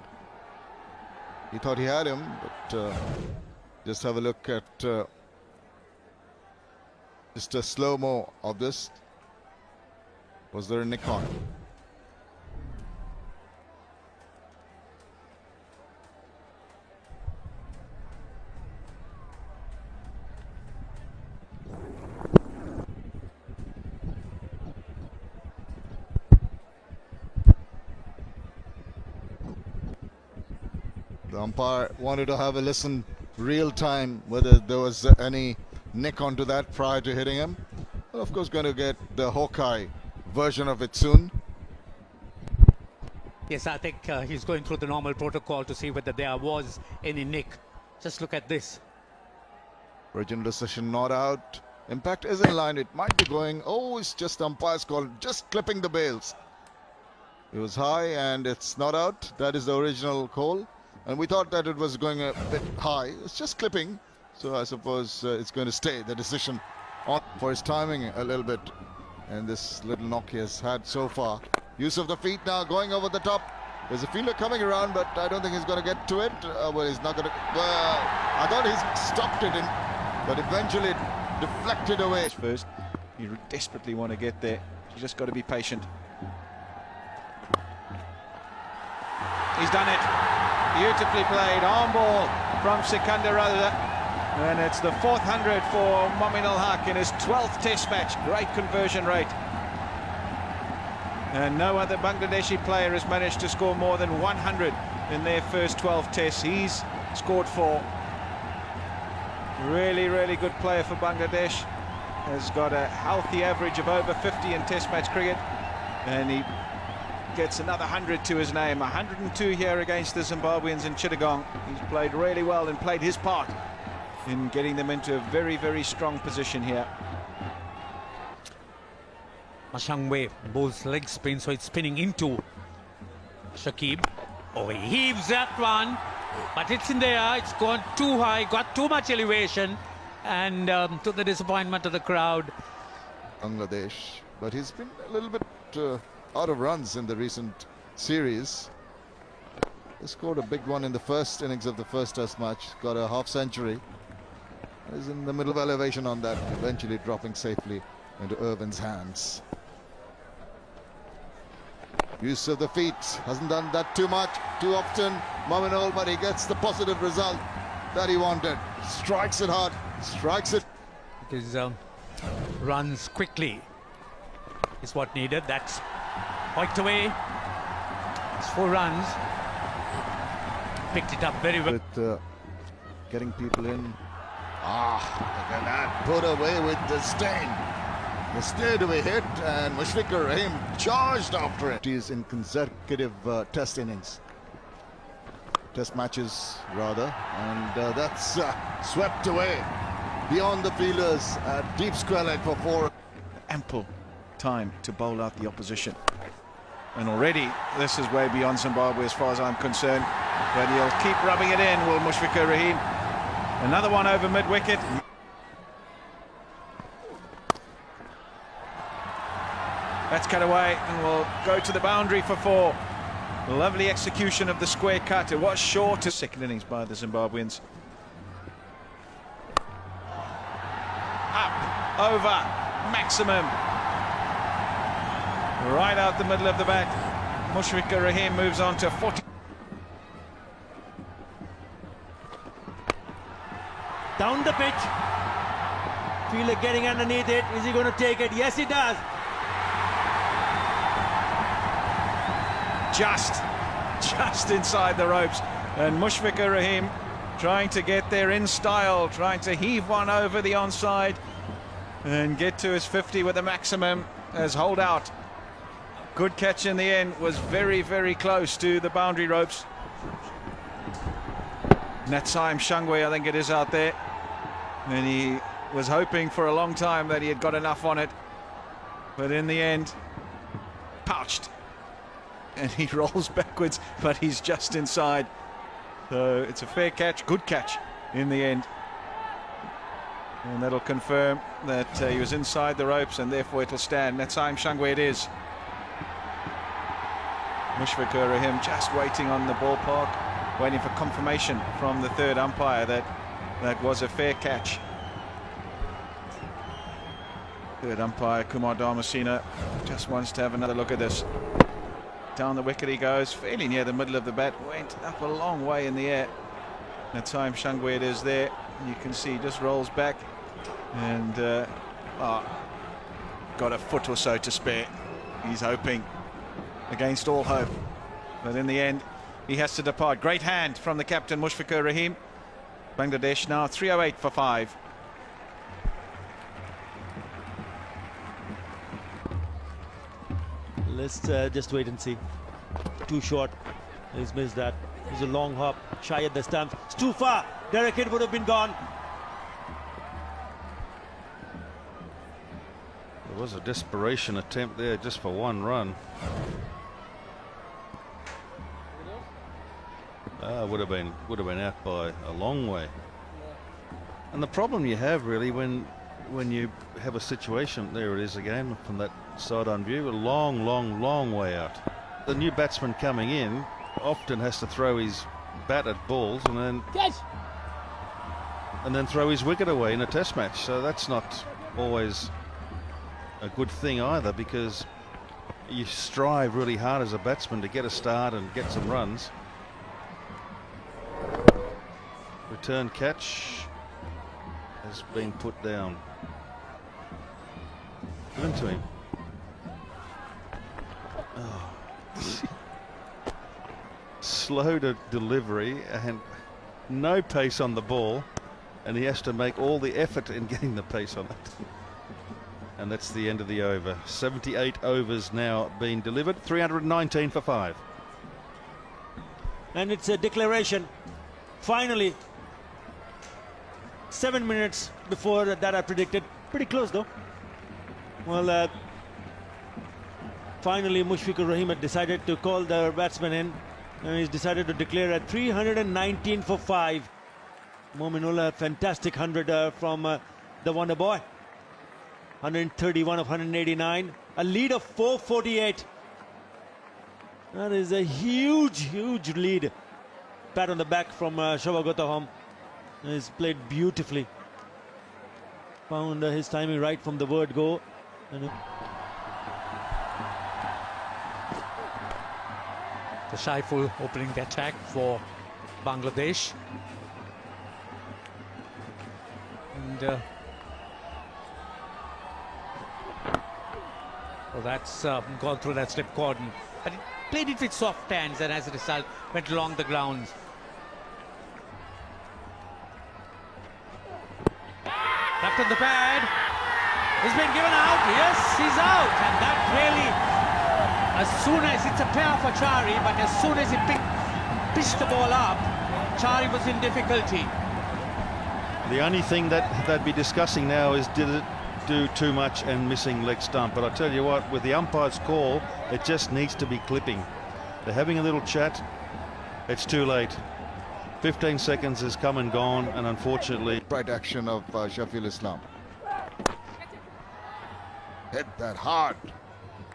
He thought he had him, but just have a look at just a slow-mo of this. Was there a nick on? The umpire wanted to have a listen real time whether there was any nick onto that prior to hitting him. Well, of course, going to get the Hawkeye version of it soon. Yes, I think he's going through the normal protocol to see whether there was any nick. Just look at this. Original decision not out. Impact is in line. It might be going. Oh, it's just umpire's call. Just clipping the bails. It was high and it's not out. That is the original call. And we thought that it was going a bit high. It's just clipping. So I suppose it's going to stay. The decision on for his timing a little bit. And this little knock he has had so far. Use of the feet now going over the top. There's a fielder coming around, but I don't think he's going to get to it. Well, he's not going to. Well, I thought he's stopped it in, but eventually it deflected away. First, you desperately want to get there. You just got to be patient. He's done it. Beautifully played. On ball from Chigumbura. And it's the 400 for Mominul Haque in his 12th test match. Great conversion rate. And no other Bangladeshi player has managed to score more than 100 in their first 12 tests. He's scored 4. Really, really good player for Bangladesh. Has got a healthy average of over 50 in test match cricket. And he gets another 100 to his name. 102 here against the Zimbabweans in Chittagong. He's played really well and played his part in getting them into a very, very strong position here. Mashangwe bowls leg spin, so it's spinning into Shakib. Oh, he heaves that one, but it's in the air. It's gone too high, got too much elevation, and to the disappointment of the crowd. Bangladesh, but he's been a little bit out of runs in the recent series. He scored a big one in the first innings of the first test match, got a half century. He's in the middle of elevation on that, eventually dropping safely into Irvin's hands. Use of the feet, hasn't done that too often, Mominul, but he gets the positive result that he wanted. Strikes it hard, strikes it. Because runs quickly is what needed. That's wiped away. It's 4 runs. Picked it up very well. With getting people in. Look at that, put away with the stain. The stay to be hit, and Mushfiqur Rahim charged after it. He's in consecutive test innings. Test matches, rather. And that's swept away beyond the fielders at deep square leg for 4. Ample time to bowl out the opposition. And already, this is way beyond Zimbabwe as far as I'm concerned. But he'll keep rubbing it in, will Mushfiqur Rahim. Another one over mid-wicket. That's cut away and will go to the boundary for 4. Lovely execution of the square cut. It was short. Second innings by the Zimbabweans. Up, over, maximum. Right out the middle of the bat. Mushfiqur Rahim moves on to 40. Down the pitch. Fielder getting underneath it. Is he going to take it? Yes, he does. Just inside the ropes. And Mushfiqur Rahim trying to get there in style, trying to heave one over the onside and get to his 50 with a maximum as hold out. Good catch in the end, was very, very close to the boundary ropes. Natsaim Shangwe, I think it is out there. And he was hoping for a long time that he had got enough on it. But in the end, pouched. And he rolls backwards, but he's just inside. So it's a fair catch, good catch in the end. And that'll confirm that he was inside the ropes, and therefore it'll stand. Natsaim Shangwe it is. Mushfiqur Rahim just waiting on the ballpark, waiting for confirmation from the third umpire that that was a fair catch. Third umpire, Kumar Dharmasena, just wants to have another look at this. Down the wicket he goes, fairly near the middle of the bat, went up a long way in the air. Natsaim Shangwe it is there. You can see he just rolls back and got a foot or so to spare. He's hoping against all hope, but in the end he has to depart. Great hand from the captain Mushfiqur Rahim. Bangladesh now 308 for 5. Let's just wait and see. Too short. He's missed that. He's a long hop, shy at the stumps. It's too far. Derek Hill would have been gone. There was a desperation attempt there just for 1 run. Would have been out by a long way. And the problem you have really when you have a situation, there it is again from that side-on view, a long way out. The new batsman coming in often has to throw his bat at balls and then throw his wicket away in a test match. So that's not always a good thing either, because you strive really hard as a batsman to get a start and get some runs. Return catch has been put down. Given to him. Slow to delivery and no pace on the ball, and he has to make all the effort in getting the pace on it. And that's the end of the over. 78 overs now being delivered, 319 for 5. And it's a declaration. Finally, 7 minutes before that I predicted. Pretty close though. Well, finally Mushfiqur Rahim had decided to call the batsman in, and he's decided to declare at 319 for 5. Mominul, a fantastic 100 from the Wonder Boy. 131 of 189. A lead of 448. That is a huge lead. Pat on the back from Shobha. He's played beautifully. Found his timing right from the word go. And the Saiful opening the attack for Bangladesh. And well, that's gone through that slip cordon. But it played it with soft hands, and as a result went along the grounds. Left on the pad. He's been given out. Yes, he's out. And that really, as soon as it's a pair for Chari, but as soon as he pitched the ball up, Chari was in difficulty. The only thing that they'd be discussing now is, did it do too much and missing leg stump? But I tell you what, with the umpire's call, it just needs to be clipping. They're having a little chat. It's too late. 15 seconds has come and gone, and unfortunately... Right action of Shafiul Islam. Hit that hard,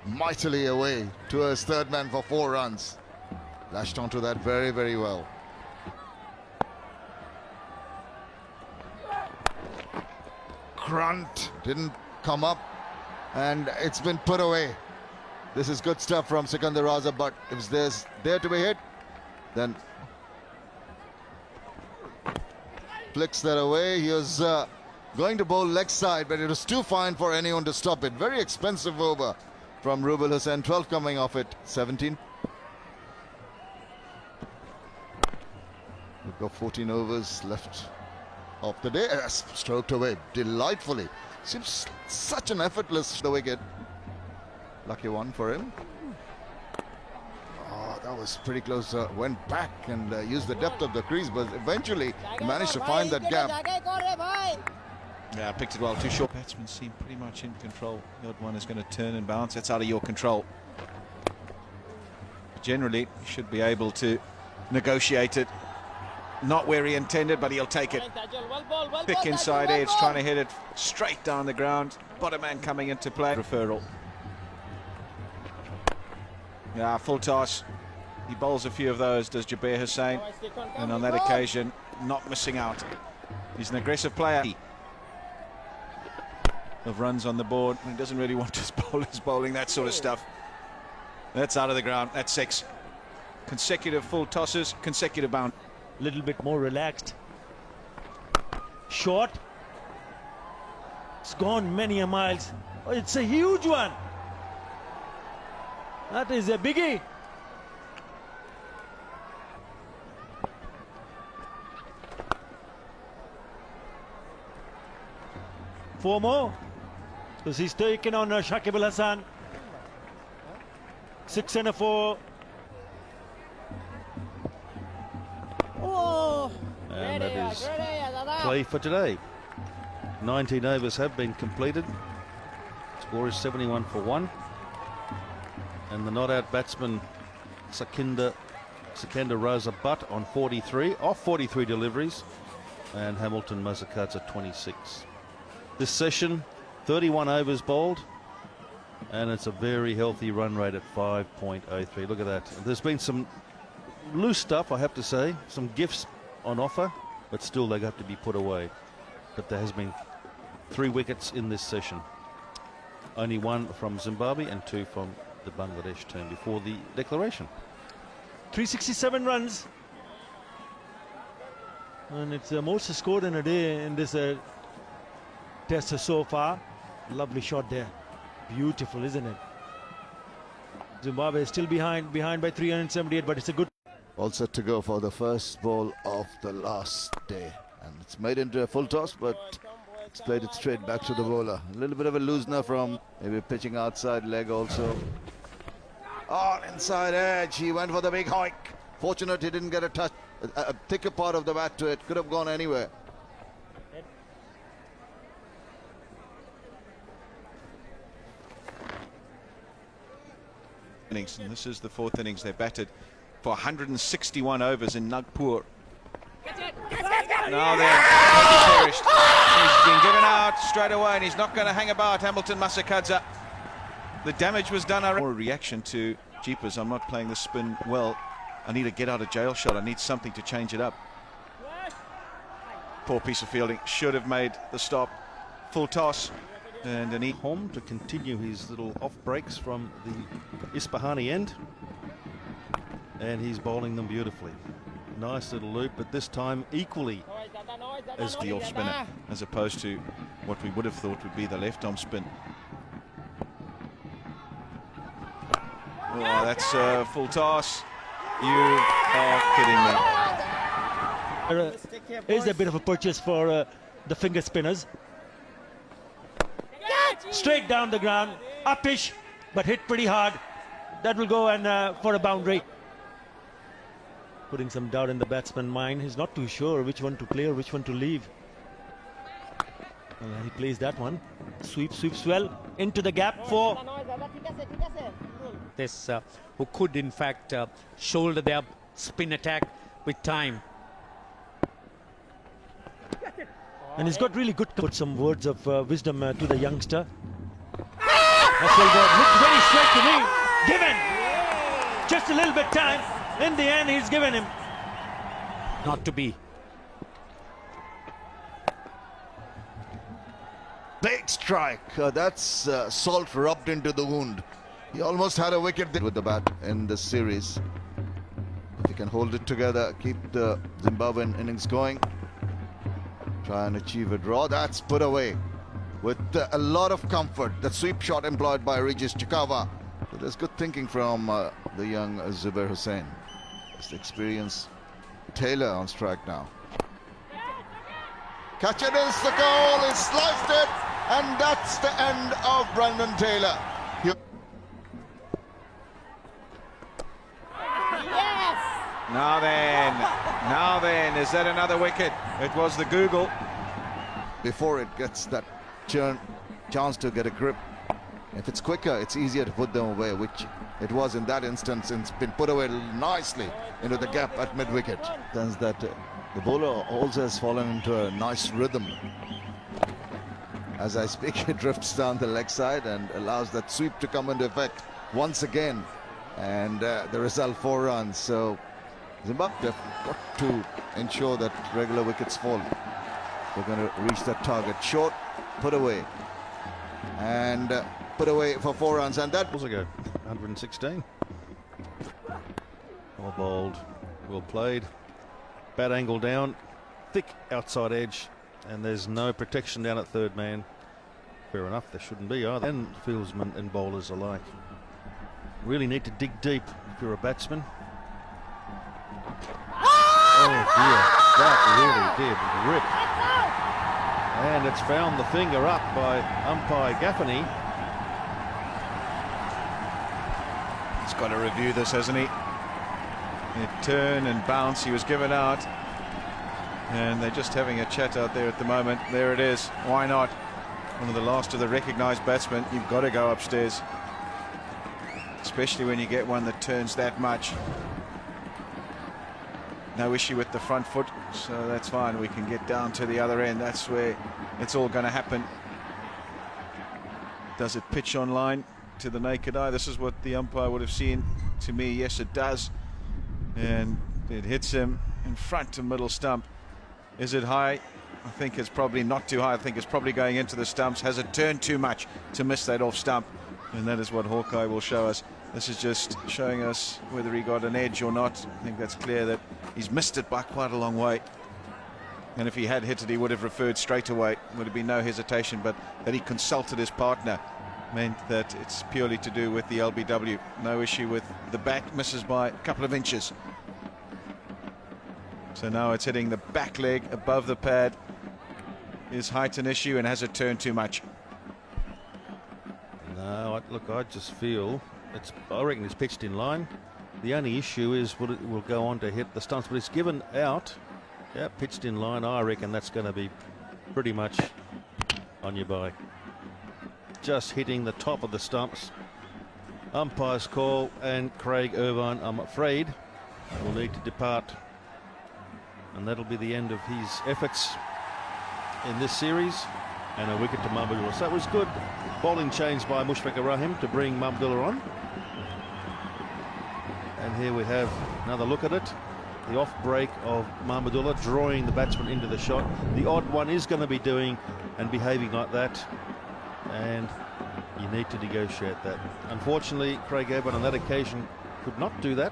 mightily away to his third man for 4 runs. Lashed onto that very, very well. Grunt didn't come up, and it's been put away. This is good stuff from Sikandar Raza, but if there's there to be hit, then flicks that away. He was going to bowl leg side, but it was too fine for anyone to stop it. Very expensive over from Rubel Hussain. 12 coming off it, 17. We've got 14 overs left of the day. Stroked away delightfully. Seems such an effortless the wicket. Lucky one for him. Oh, that was pretty close. Went back and used the depth of the crease, but eventually managed to find that gap. Yeah, picked it well, too short. Batsmen seem pretty much in control. The odd one is going to turn and bounce. That's out of your control. Generally, you should be able to negotiate it. Not where he intended, but he'll take it. Thick inside edge, trying to hit it straight down the ground. Bottom man coming into play. Referral. Yeah, full toss. He bowls a few of those, does Jabir Hussain. And on that occasion, not missing out. He's an aggressive player. Of runs on the board. He doesn't really want his bowlers bowling that sort of stuff. That's out of the ground. That's 6. Consecutive full tosses, consecutive bound. little bit more relaxed. Short. It's gone many a miles. Oh, it's a huge one. That is a biggie. Four more, because he's taken on Shakib Al Hassan. 6 and a 4. Oh, and that is play for today. 19 overs have been completed. Score is 71 for 1. And the not-out batsman Sikandar Raza Butt on 43, off 43 deliveries, and Hamilton Mazakat's at 26. This session, 31 overs bowled, and it's a very healthy run rate at 5.03. Look at that. There's been some loose stuff, I have to say, some gifts on offer, but still they have to be put away. But there has been 3 wickets in this session. Only 1 from Zimbabwe and 2 from the Bangladesh team before the declaration. 367 runs. And it's the most scored in a day in this test so far. Lovely shot there. Beautiful, isn't it? Zimbabwe is still behind by 378, but it's a good. All set to go for the first ball of the last day. And it's made into a full toss, but it's played it straight back to the bowler. A little bit of a loosener from maybe pitching outside leg also. On inside edge, he went for the big hike. Fortunate he didn't get a touch. A thicker part of the bat to it. Could have gone anywhere. Innings, and this is the fourth innings. They batted for 161 overs in Nagpur. Now then, perished. He's been given out straight away, and he's not going to hang about. Hamilton Masakadza. The damage was done. More reaction to jeepers. I'm not playing the spin well. I need a get out of jail shot. I need something to change it up. Poor piece of fielding. Should have made the stop. Full toss. And an Home to continue his little off breaks from the Ispahani end. And he's bowling them beautifully. Nice little loop, but this time equally as the off spinner, as opposed to what we would have thought would be the left arm spin. Oh, that's a full toss. You are kidding me. Is a bit of a purchase for the finger spinners. Straight down the ground, upish, but hit pretty hard. That will go and for a boundary. Putting some doubt in the batsman's mind. He's not too sure which one to play or which one to leave. He plays that one. Sweeps well into the gap for This who could in fact shoulder their spin attack with time. And he's got really good to put some words of wisdom to the youngster. That's well done. Looked very straight to me. Given. Just a little bit time. In the end, he's given him. Not to be. Big strike. That's salt rubbed into the wound. He almost had a wicket with the bat in this series. If he can hold it together, keep the Zimbabwean innings going, try and achieve a draw. That's put away with a lot of comfort. The sweep shot employed by Regis Chakabva. So there's good thinking from the young Zubair Hussain. It's the experienced Taylor on strike now. Catch it is the goal. He sliced it, and that's the end of Brendan Taylor. Now then, is that another wicket? It was the Google. Before it gets that chance to get a grip. If it's quicker, it's easier to put them away, which it was in that instance. It's been put away nicely into the gap at mid-wicket. Sense that the bowler also has fallen into a nice rhythm. As I speak, he drifts down the leg side and allows that sweep to come into effect once again. And the result, 4 runs. So Zimbabwe have got to ensure that regular wickets fall. They're going to reach that target. Short, put away. And put away for 4 runs. And that was ago, 116. Well bowled, well played. Bat angle down, thick outside edge, and there's no protection down at third man. Fair enough, there shouldn't be either. And fieldsmen and bowlers alike. Really need to dig deep if you're a batsman. Oh dear, that really did rip. And it's found the finger up by umpire Gaffney. He's got to review this, hasn't he? Turn and bounce, he was given out. And they're just having a chat out there at the moment. There it is, why not? One of the last of the recognised batsmen. You've got to go upstairs. Especially when you get one that turns that much. No issue with the front foot, so that's fine. We can get down to the other end. That's where it's all going to happen. Does it pitch on line to the naked eye? This is what the umpire would have seen. To me, yes, it does. And it hits him in front to middle stump. Is it high? I think it's probably not too high. I think it's probably going into the stumps. Has it turned too much to miss that off stump? And that is what Hawkeye will show us. This is just showing us whether he got an edge or not. I think that's clear that he's missed it by quite a long way. And if he had hit it, he would have referred straight away. Would have been no hesitation, but that he consulted his partner. meant that it's purely to do with the LBW. No issue with the bat, misses by a couple of inches. So now it's hitting the back leg above the pad. Is height an issue, and has it turned too much? No, look, I just feel I reckon it's pitched in line. The only issue is it will go on to hit the stumps, but it's given out. Yeah, pitched in line. I reckon that's going to be pretty much on your bye. Just hitting the top of the stumps. Umpire's call, and Craig Irvine, I'm afraid, will need to depart. And that'll be the end of his efforts in this series. And a wicket to Mahmudullah. So it was good bowling change by Mushfiqur Rahim to bring Mahmudullah on. And here we have another look at it. The off break of Mahmudullah, drawing the batsman into the shot. The odd one is going to be doing and behaving like that, and you need to negotiate that. Unfortunately, Craig Irvine on that occasion could not do that,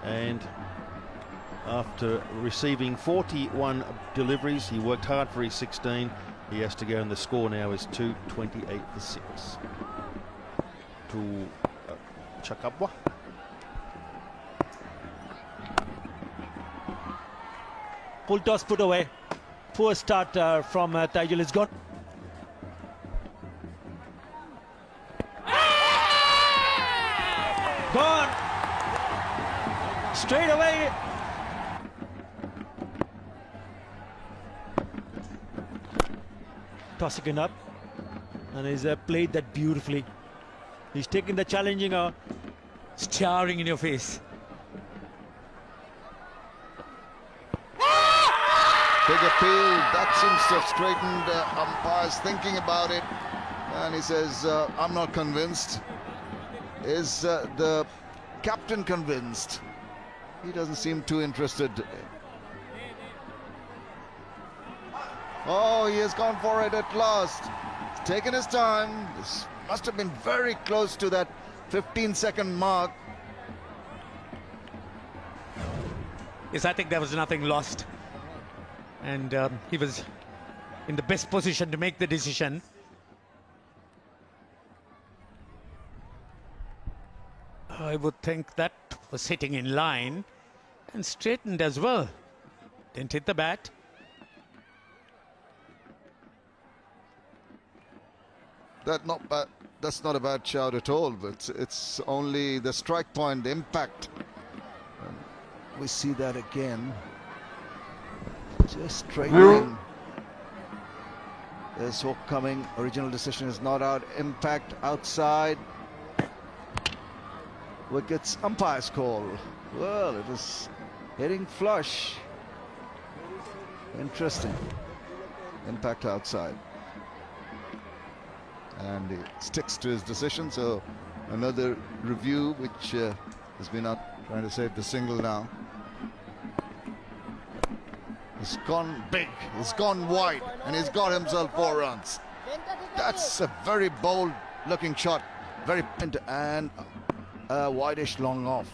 and after receiving 41 deliveries, he worked hard for his 16. He has to go, and the score now is 228 for 6 to Chakabva. Full toss put away. Poor start from Taijul. It's gone. Gone. Straight away. Tossing it up. And he's played that beautifully. He's taken the challenging out. Staring in your face. Big appeal. That seems to have straightened umpires thinking about it. And he says, I'm not convinced. Is the captain convinced? He doesn't seem too interested. Oh, he has gone for it at last. He's taken his time. This must have been very close to that 15-second mark. Yes, I think there was nothing lost. And he was in the best position to make the decision. I would think that was hitting in line and straightened as well. Didn't hit the bat. That's not a bad shout at all, but it's only the strike point, the impact. We see that again. Just straightening. There's hook coming. Original decision is not out. Impact outside. Wickets, umpire's call. Well, it was hitting flush. Interesting. Impact outside. And he sticks to his decision. So another review, which has been out trying to save the single now. He's gone big, he's gone wide, and he's got himself 4 runs. That's a very bold looking shot, very pinned, and a wideish long off.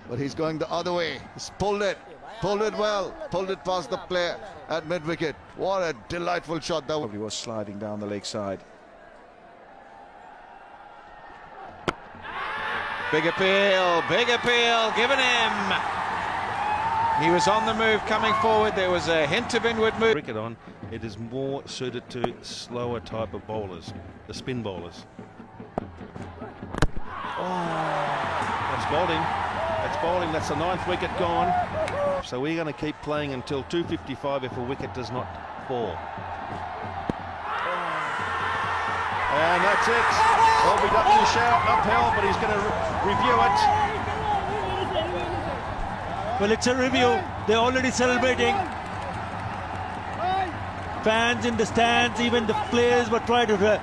But he's going the other way. He's pulled it well, pulled it past the player at mid wicket. What a delightful shot that was. Probably was sliding down the leg side. Big appeal given him. He was on the move coming forward. There was a hint of inward move. Cricket on, it is more suited to slower type of bowlers, the spin bowlers. That's bowling. That's bowling. That's the 9th wicket gone. So we're going to keep playing until 2:55 if a wicket does not fall. And that's it. LBW shout uphill, but he's going to review it. Well, it's a review. They're already celebrating. Fans in the stands, even the players were trying to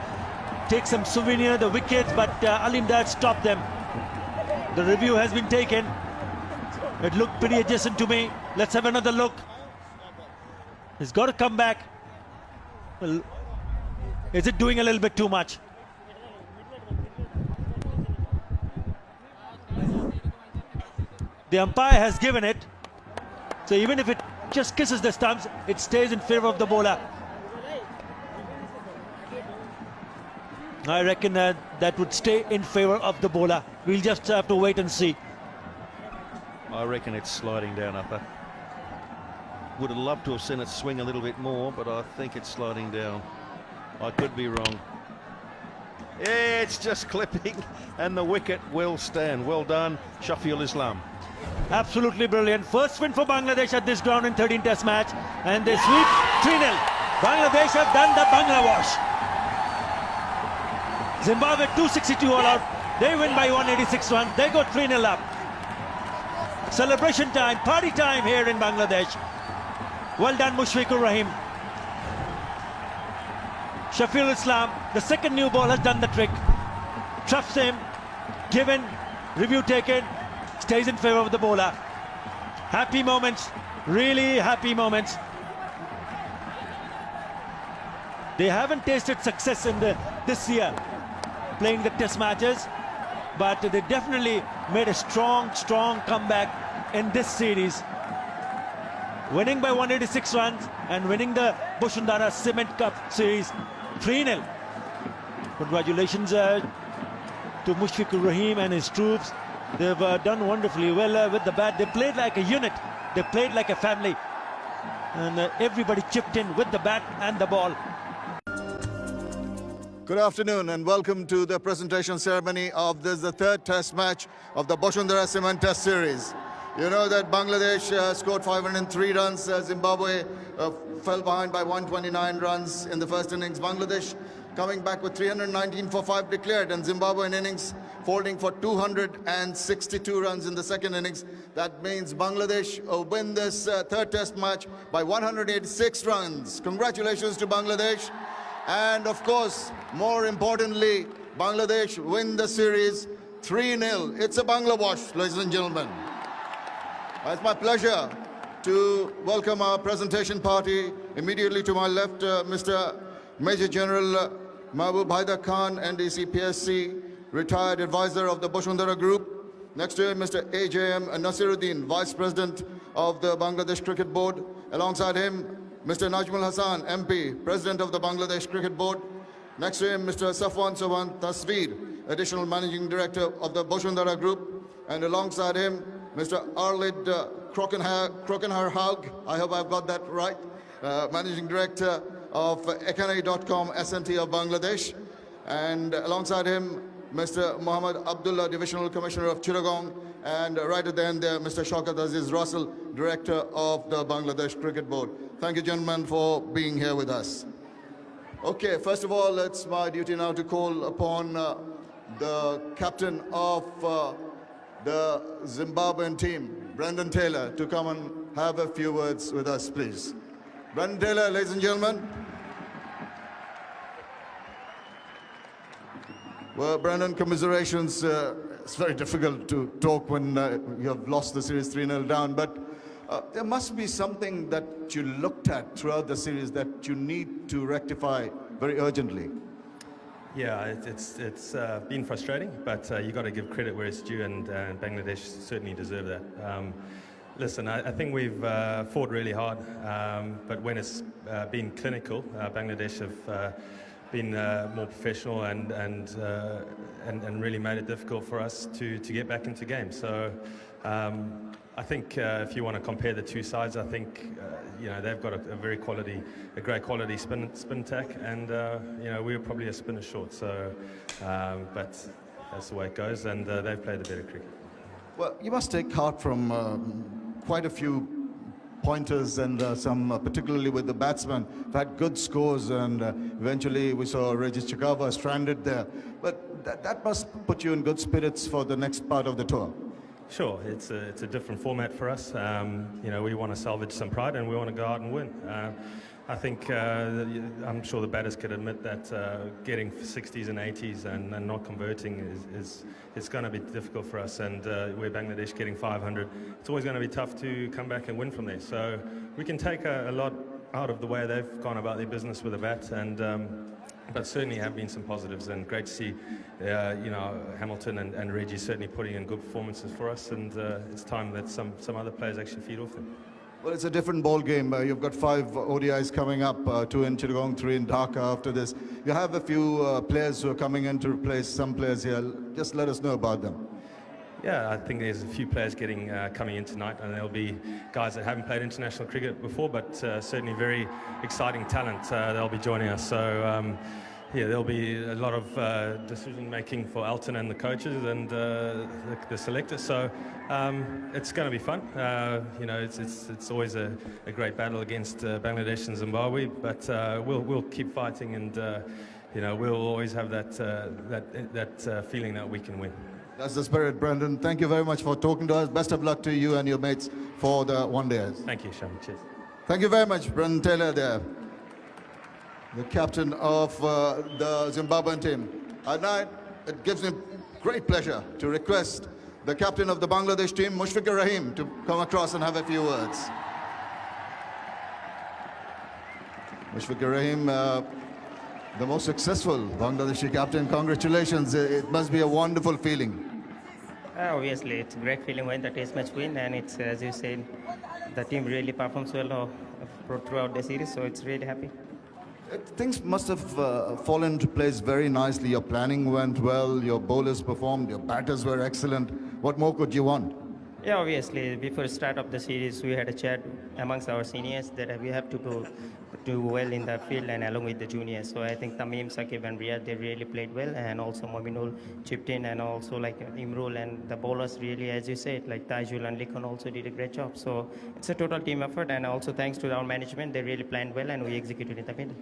take some souvenir, the wickets, but Alim Dad stopped them. The review has been taken. It looked pretty adjacent to me. Let's have another look. He's got to come back. Well, is it doing a little bit too much? The umpire has given it. So even if it just kisses the stumps, it stays in favor of the bowler. I reckon that would stay in favour of the bowler. We'll just have to wait and see. I reckon it's sliding down upper. Would have loved to have seen it swing a little bit more, but I think it's sliding down. I could be wrong. It's just clipping, and the wicket will stand. Well done, Shafiul Islam. Absolutely brilliant. First win for Bangladesh at this ground in 13 Test match, and they sweep 3-0. Bangladesh have done the Bangla wash. Zimbabwe 262 all out. They win by 186 runs. They go 3-0 up. Celebration time, party time here in Bangladesh. Well done, Mushfiqur Rahim. Shafiul Islam, the second new ball, has done the trick. Traps him, given, review taken, stays in favour of the bowler. Happy moments, really happy moments. They haven't tasted success in this year, playing the Test matches, but they definitely made a strong comeback in this series. Winning by 186 runs and winning the Bashundhara Cement Cup Series 3-0. Congratulations to Mushfiqur Rahim and his troops. They've done wonderfully well with the bat. They played like a unit. They played like a family. And everybody chipped in with the bat and the ball. Good afternoon and welcome to the presentation ceremony of the third Test match of the Bashundhara Cement Test Series. You know that Bangladesh scored 503 runs. Zimbabwe fell behind by 129 runs in the first innings. Bangladesh coming back with 319 for 5 declared, and Zimbabwe in innings folding for 262 runs in the second innings. That means Bangladesh win this third Test match by 186 runs. Congratulations to Bangladesh. And of course, more importantly, Bangladesh win the series 3-0. It's a Bangla wash, ladies and gentlemen. It's my pleasure to welcome our presentation party. Immediately to my left, Mr. Major General Mahbub Haidar Khan, NDC PSC, retired advisor of the Bashundhara Group. Next to him, Mr. AJM Nasiruddin, Vice President of the Bangladesh Cricket Board. Alongside him, Mr. Najmul Hassan, MP, President of the Bangladesh Cricket Board. Next to him, Mr. Safwan Soban Tasveer, Additional Managing Director of the Bashundhara Group. And alongside him, Mr. Arlid Krokenhar Hague, I hope I've got that right, Managing Director of Ekane.com SNT of Bangladesh. And alongside him, Mr. Muhammad Abdullah, Divisional Commissioner of Chittagong. And right at the end there, Mr. Shaukat Aziz Russell, Director of the Bangladesh Cricket Board. Thank you, gentlemen, for being here with us. Okay, first of all, it's my duty now to call upon the captain of the Zimbabwean team, Brendan Taylor, to come and have a few words with us, please. Brendan Taylor, ladies and gentlemen. Well, Brendan, commiserations. It's very difficult to talk when you have lost the series 3-0 down, but there must be something that you looked at throughout the series that you need to rectify very urgently. Yeah, it's been frustrating, but you got to give credit where it's due, and Bangladesh certainly deserve that. Listen, I think we've fought really hard, but when it's been clinical, Bangladesh have been more professional and really made it difficult for us to get back into games. So I think if you want to compare the two sides, I think you know, they've got a great quality spin attack, and you know, we were probably a spinner short. So, but that's the way it goes, and they've played the better cricket. Well, you must take heart from quite a few pointers and some, particularly with the batsmen, have had good scores, and eventually we saw Regis Chakabva stranded there. But that must put you in good spirits for the next part of the tour. Sure, it's a different format for us. You know, we want to salvage some pride and we want to go out and win. I think I'm sure the batters could admit that getting 60s and 80s and not converting is going to be difficult for us. And we're Bangladesh getting 500. It's always going to be tough to come back and win from there. So we can take a lot out of the way they've gone about their business with the bat, and but certainly have been some positives, and great to see you know, Hamilton and Regis certainly putting in good performances for us, and it's time that some other players actually feed off them. Well, it's a different ball game. You've got 5 ODIs coming up, 2 in Chittagong, 3 in Dhaka after this. You have a few players who are coming in to replace some players here. Just let us know about them. Yeah, I think there's a few players coming in tonight, and there'll be guys that haven't played international cricket before, but certainly very exciting talent. They'll be joining us. So yeah, there'll be a lot of decision making for Elton and the coaches and the selectors. So it's going to be fun. You know, it's always a great battle against Bangladesh and Zimbabwe, but we'll keep fighting, and you know, we'll always have that feeling that we can win. That's the spirit, Brendan. Thank you very much for talking to us. Best of luck to you and your mates for the one-dayers. Thank you, Shane. Cheers. Thank you very much, Brendan Taylor there, the captain of the Zimbabwean team. Tonight, it gives me great pleasure to request the captain of the Bangladesh team, Mushfiqur Rahim, to come across and have a few words. Mushfiqur Rahim, the most successful Bangladeshi captain. Congratulations. It must be a wonderful feeling. Obviously, it's a great feeling when the test match win, and it's, as you said, the team really performs well throughout the series, so it's really happy. Things must have fallen into place very nicely. Your planning went well, your bowlers performed, your batters were excellent. What more could you want? Yeah, obviously, before the start of the series, we had a chat amongst our seniors that we have to do well in the field and along with the juniors. So I think Tamim, Saqib and Riyad, they really played well, and also Mominul chipped in, and also like Imrul, and the bowlers really, as you said, like Tajul and Likon also did a great job. So it's a total team effort, and also thanks to our management, they really planned well and we executed in the middle.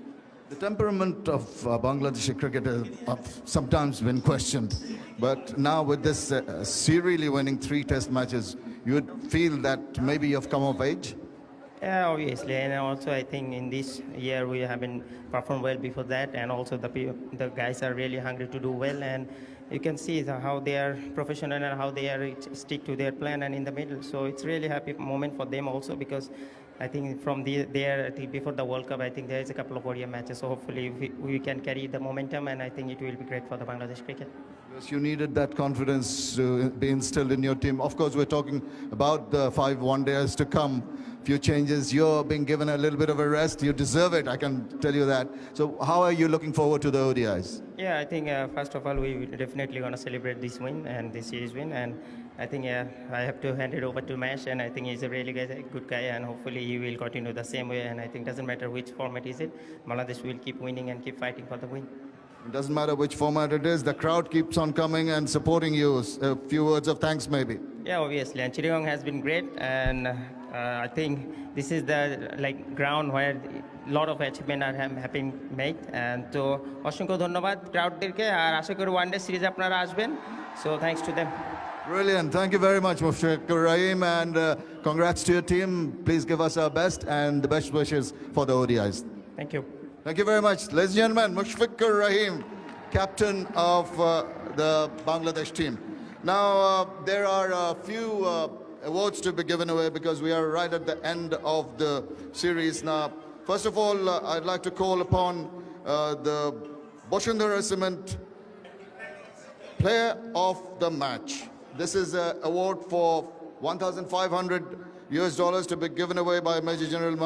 The temperament of Bangladeshi cricket has sometimes been questioned, but now with this serially winning 3 test matches, you would feel that maybe you've come of age? Yeah, obviously, and also I think in this year we haven't performed well before that, and also the guys are really hungry to do well, and you can see how they are professional and how they are stick to their plan and in the middle. So it's really happy moment for them also, because I think from there before the World Cup, I think there is a couple of ODI matches. So hopefully we can carry the momentum, and I think it will be great for the Bangladesh cricket. Yes, you needed that confidence to be instilled in your team. Of course, we're talking about the 5 one-dayers to come. Few changes. You're being given a little bit of a rest. You deserve it, I can tell you that. So how are you looking forward to the ODIs? Yeah, I think first of all, we definitely going to celebrate this win and this series win. And I think I have to hand it over to Mash, and I think he's a really good guy, and hopefully he will continue the same way. And I think it doesn't matter which format is it, Bangladesh will keep winning and keep fighting for the win. It doesn't matter which format it is, the crowd keeps on coming and supporting you. A few words of thanks maybe. Yeah, obviously, and Chittagong has been great, and I think this is the ground where a lot of achievement have been made, and তো অসংখ্য ধন্যবাদ ক্রাউডদেরকে, আর আশা করি one day series আপনারা আসবেন, so thanks to them. Brilliant. Thank you very much, Mushfiqur Rahim, and congrats to your team. Please give us our best and the best wishes for the ODIs. Thank you. Thank you very much. Ladies and gentlemen, Mushfiqur Rahim, captain of the Bangladesh team. Now, there are a few awards to be given away because we are right at the end of the series. Now, first of all, I'd like to call upon the Boshundara Cement Player of the Match. This is an award for $1,500 to be given away by Major General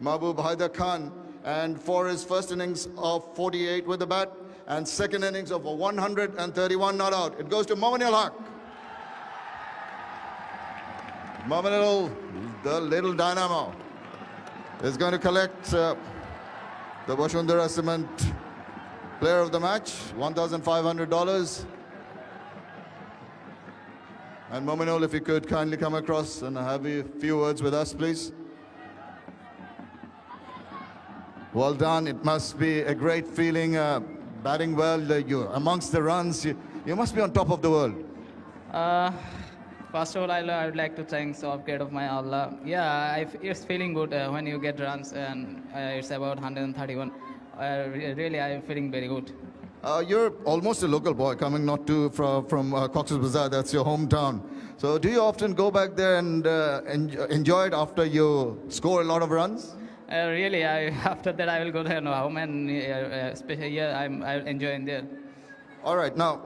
Mahbub Haider Khan, and for his first innings of 48 with the bat and second innings of 131 not out. It goes to Mominul Haque. Mominul, the little dynamo, is going to collect the Boshundara Cement Player of the Match, $1,500. And Mominul, if you could kindly come across and have a few words with us, please. Well done. It must be a great feeling batting well. You amongst the runs, you must be on top of the world. First of all, I would like to thank all creator of my Allah. Yeah, it's feeling good when you get runs, and it's about 131. Really, I'm feeling very good. You're almost a local boy, coming not too from Cox's Bazar. That's your hometown. So do you often go back there and enjoy it after you score a lot of runs? Really, after that I will go there home, and especially here I'm enjoying there. All right. Now,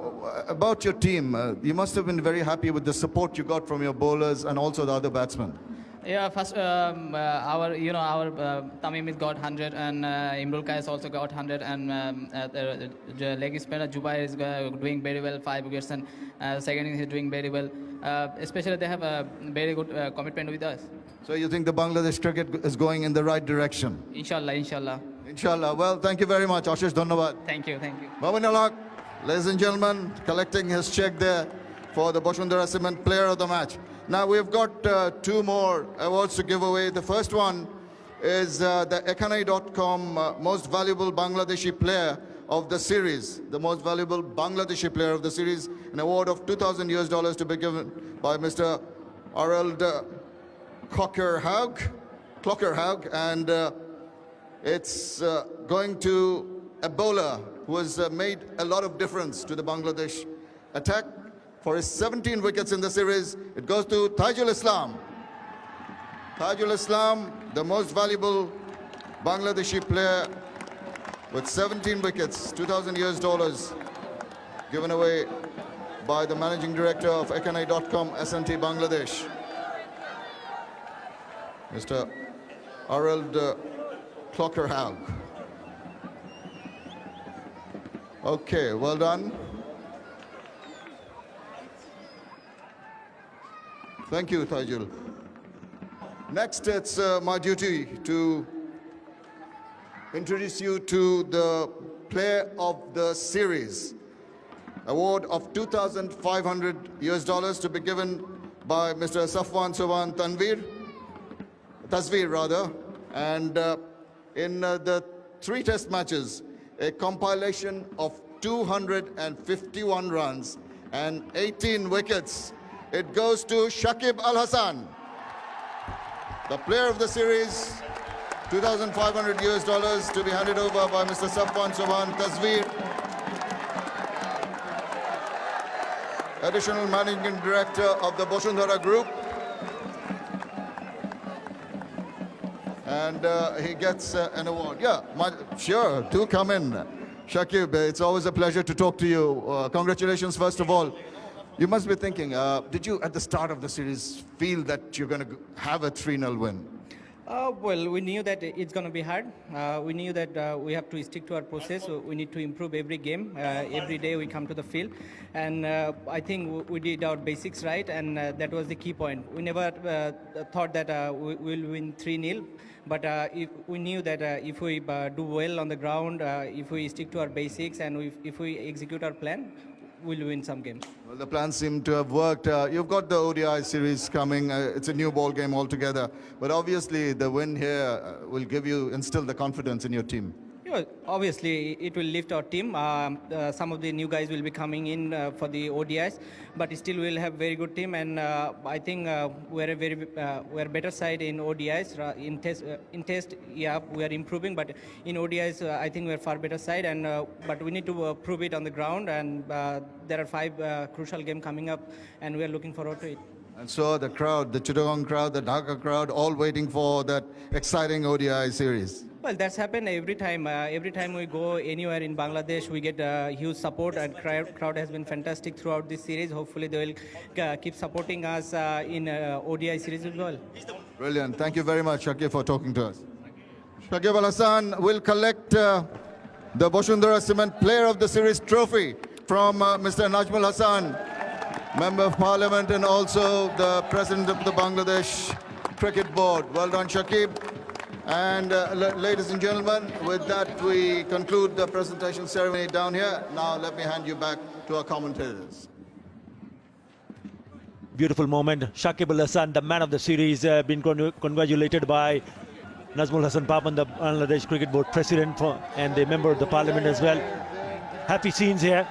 about your team, you must have been very happy with the support you got from your bowlers and also the other batsmen. Yeah, first our Tamim has got 100 and Imrul Kayes also got 100 and the leg spinner Jubai is doing very well, 5 wickets, and second innings is doing very well. Especially they have a very good commitment with us. So you think the Bangladesh cricket is going in the right direction? Inshallah, inshallah. Inshallah. Well, thank you very much. Ashish Dhannawad. Thank you, thank you. Mominul Haque, ladies and gentlemen, collecting his check there for the Bashundhara Cement Player of the Match. Now we've got 2 more awards to give away. The first one is the Ekanai.com Most Valuable Bangladeshi Player of the Series. The Most Valuable Bangladeshi Player of the Series, an award of $2,000 to be given by Mr. Harold Clockerhaug, and it's going to a bowler who has made a lot of difference to the Bangladesh attack. For his 17 wickets in the series, it goes to Taijul Islam. Taijul Islam, the most valuable Bangladeshi player with 17 wickets, $2,000 given away by the managing director of Ekanai.com SNT Bangladesh, Mr. Harold Clockerhaug. Okay, well done. Thank you, Taijul. Next, it's my duty to introduce you to the Player of the Series. Award of $2,500 to be given by Mr. Safwan Soban Tazveer rather. And in the 3 test matches, a compilation of 251 runs and 18 wickets. It goes to Shakib Al Hassan, the Player of the Series, $2,500 to be handed over by Mr. Safwan Soban Tazveer, Additional Managing Director of the Bashundhara Group. And he gets an award. Yeah, sure, do come in. Shakib, it's always a pleasure to talk to you. Congratulations, first of all. You must be thinking, did you at the start of the series feel that you're going to have a 3-0 win? Well, we knew that it's going to be hard. We knew that we have to stick to our process. So we need to improve every game. Every day we come to the field. And I think we did our basics right, and that was the key point. We never thought that we will win 3-0. But if we knew that if we do well on the ground, if we stick to our basics, and if we execute our plan, we'll win some games. Well, the plans seem to have worked. You've got the ODI series coming. It's a new ball game altogether. But obviously, the win here will instill the confidence in your team. Yeah, obviously, it will lift our team. Some of the new guys will be coming in for the ODIs, but still we'll have very good team. And I think we're a better side in ODIs. In test, yeah, we are improving, but in ODIs, I think we're far better side. And but we need to prove it on the ground. And there are 5 crucial games coming up, and we are looking forward to it. And so the crowd, the Chattogram crowd, the Dhaka crowd, all waiting for that exciting ODI series. Well, that's happened every time. Every time we go anywhere in Bangladesh, we get huge support, and crowd has been fantastic throughout this series. Hopefully, they will keep supporting us in ODI series as well. Brilliant. Thank you very much, Shakib, for talking to us. Shakib Al Hassan will collect the Bashundhara Cement Player of the Series trophy from Mr. Najmul Hassan, Member of Parliament and also the President of the Bangladesh Cricket Board. Well done, Shakib. And ladies and gentlemen, with that we conclude the presentation ceremony down here. Now let me hand you back to our commentators. Beautiful moment. Shakib Al Hassan, the man of the series, been congratulated by Najmul Hassan Papan, the Bangladesh Cricket Board President and the Member of the Parliament as well. Happy scenes here.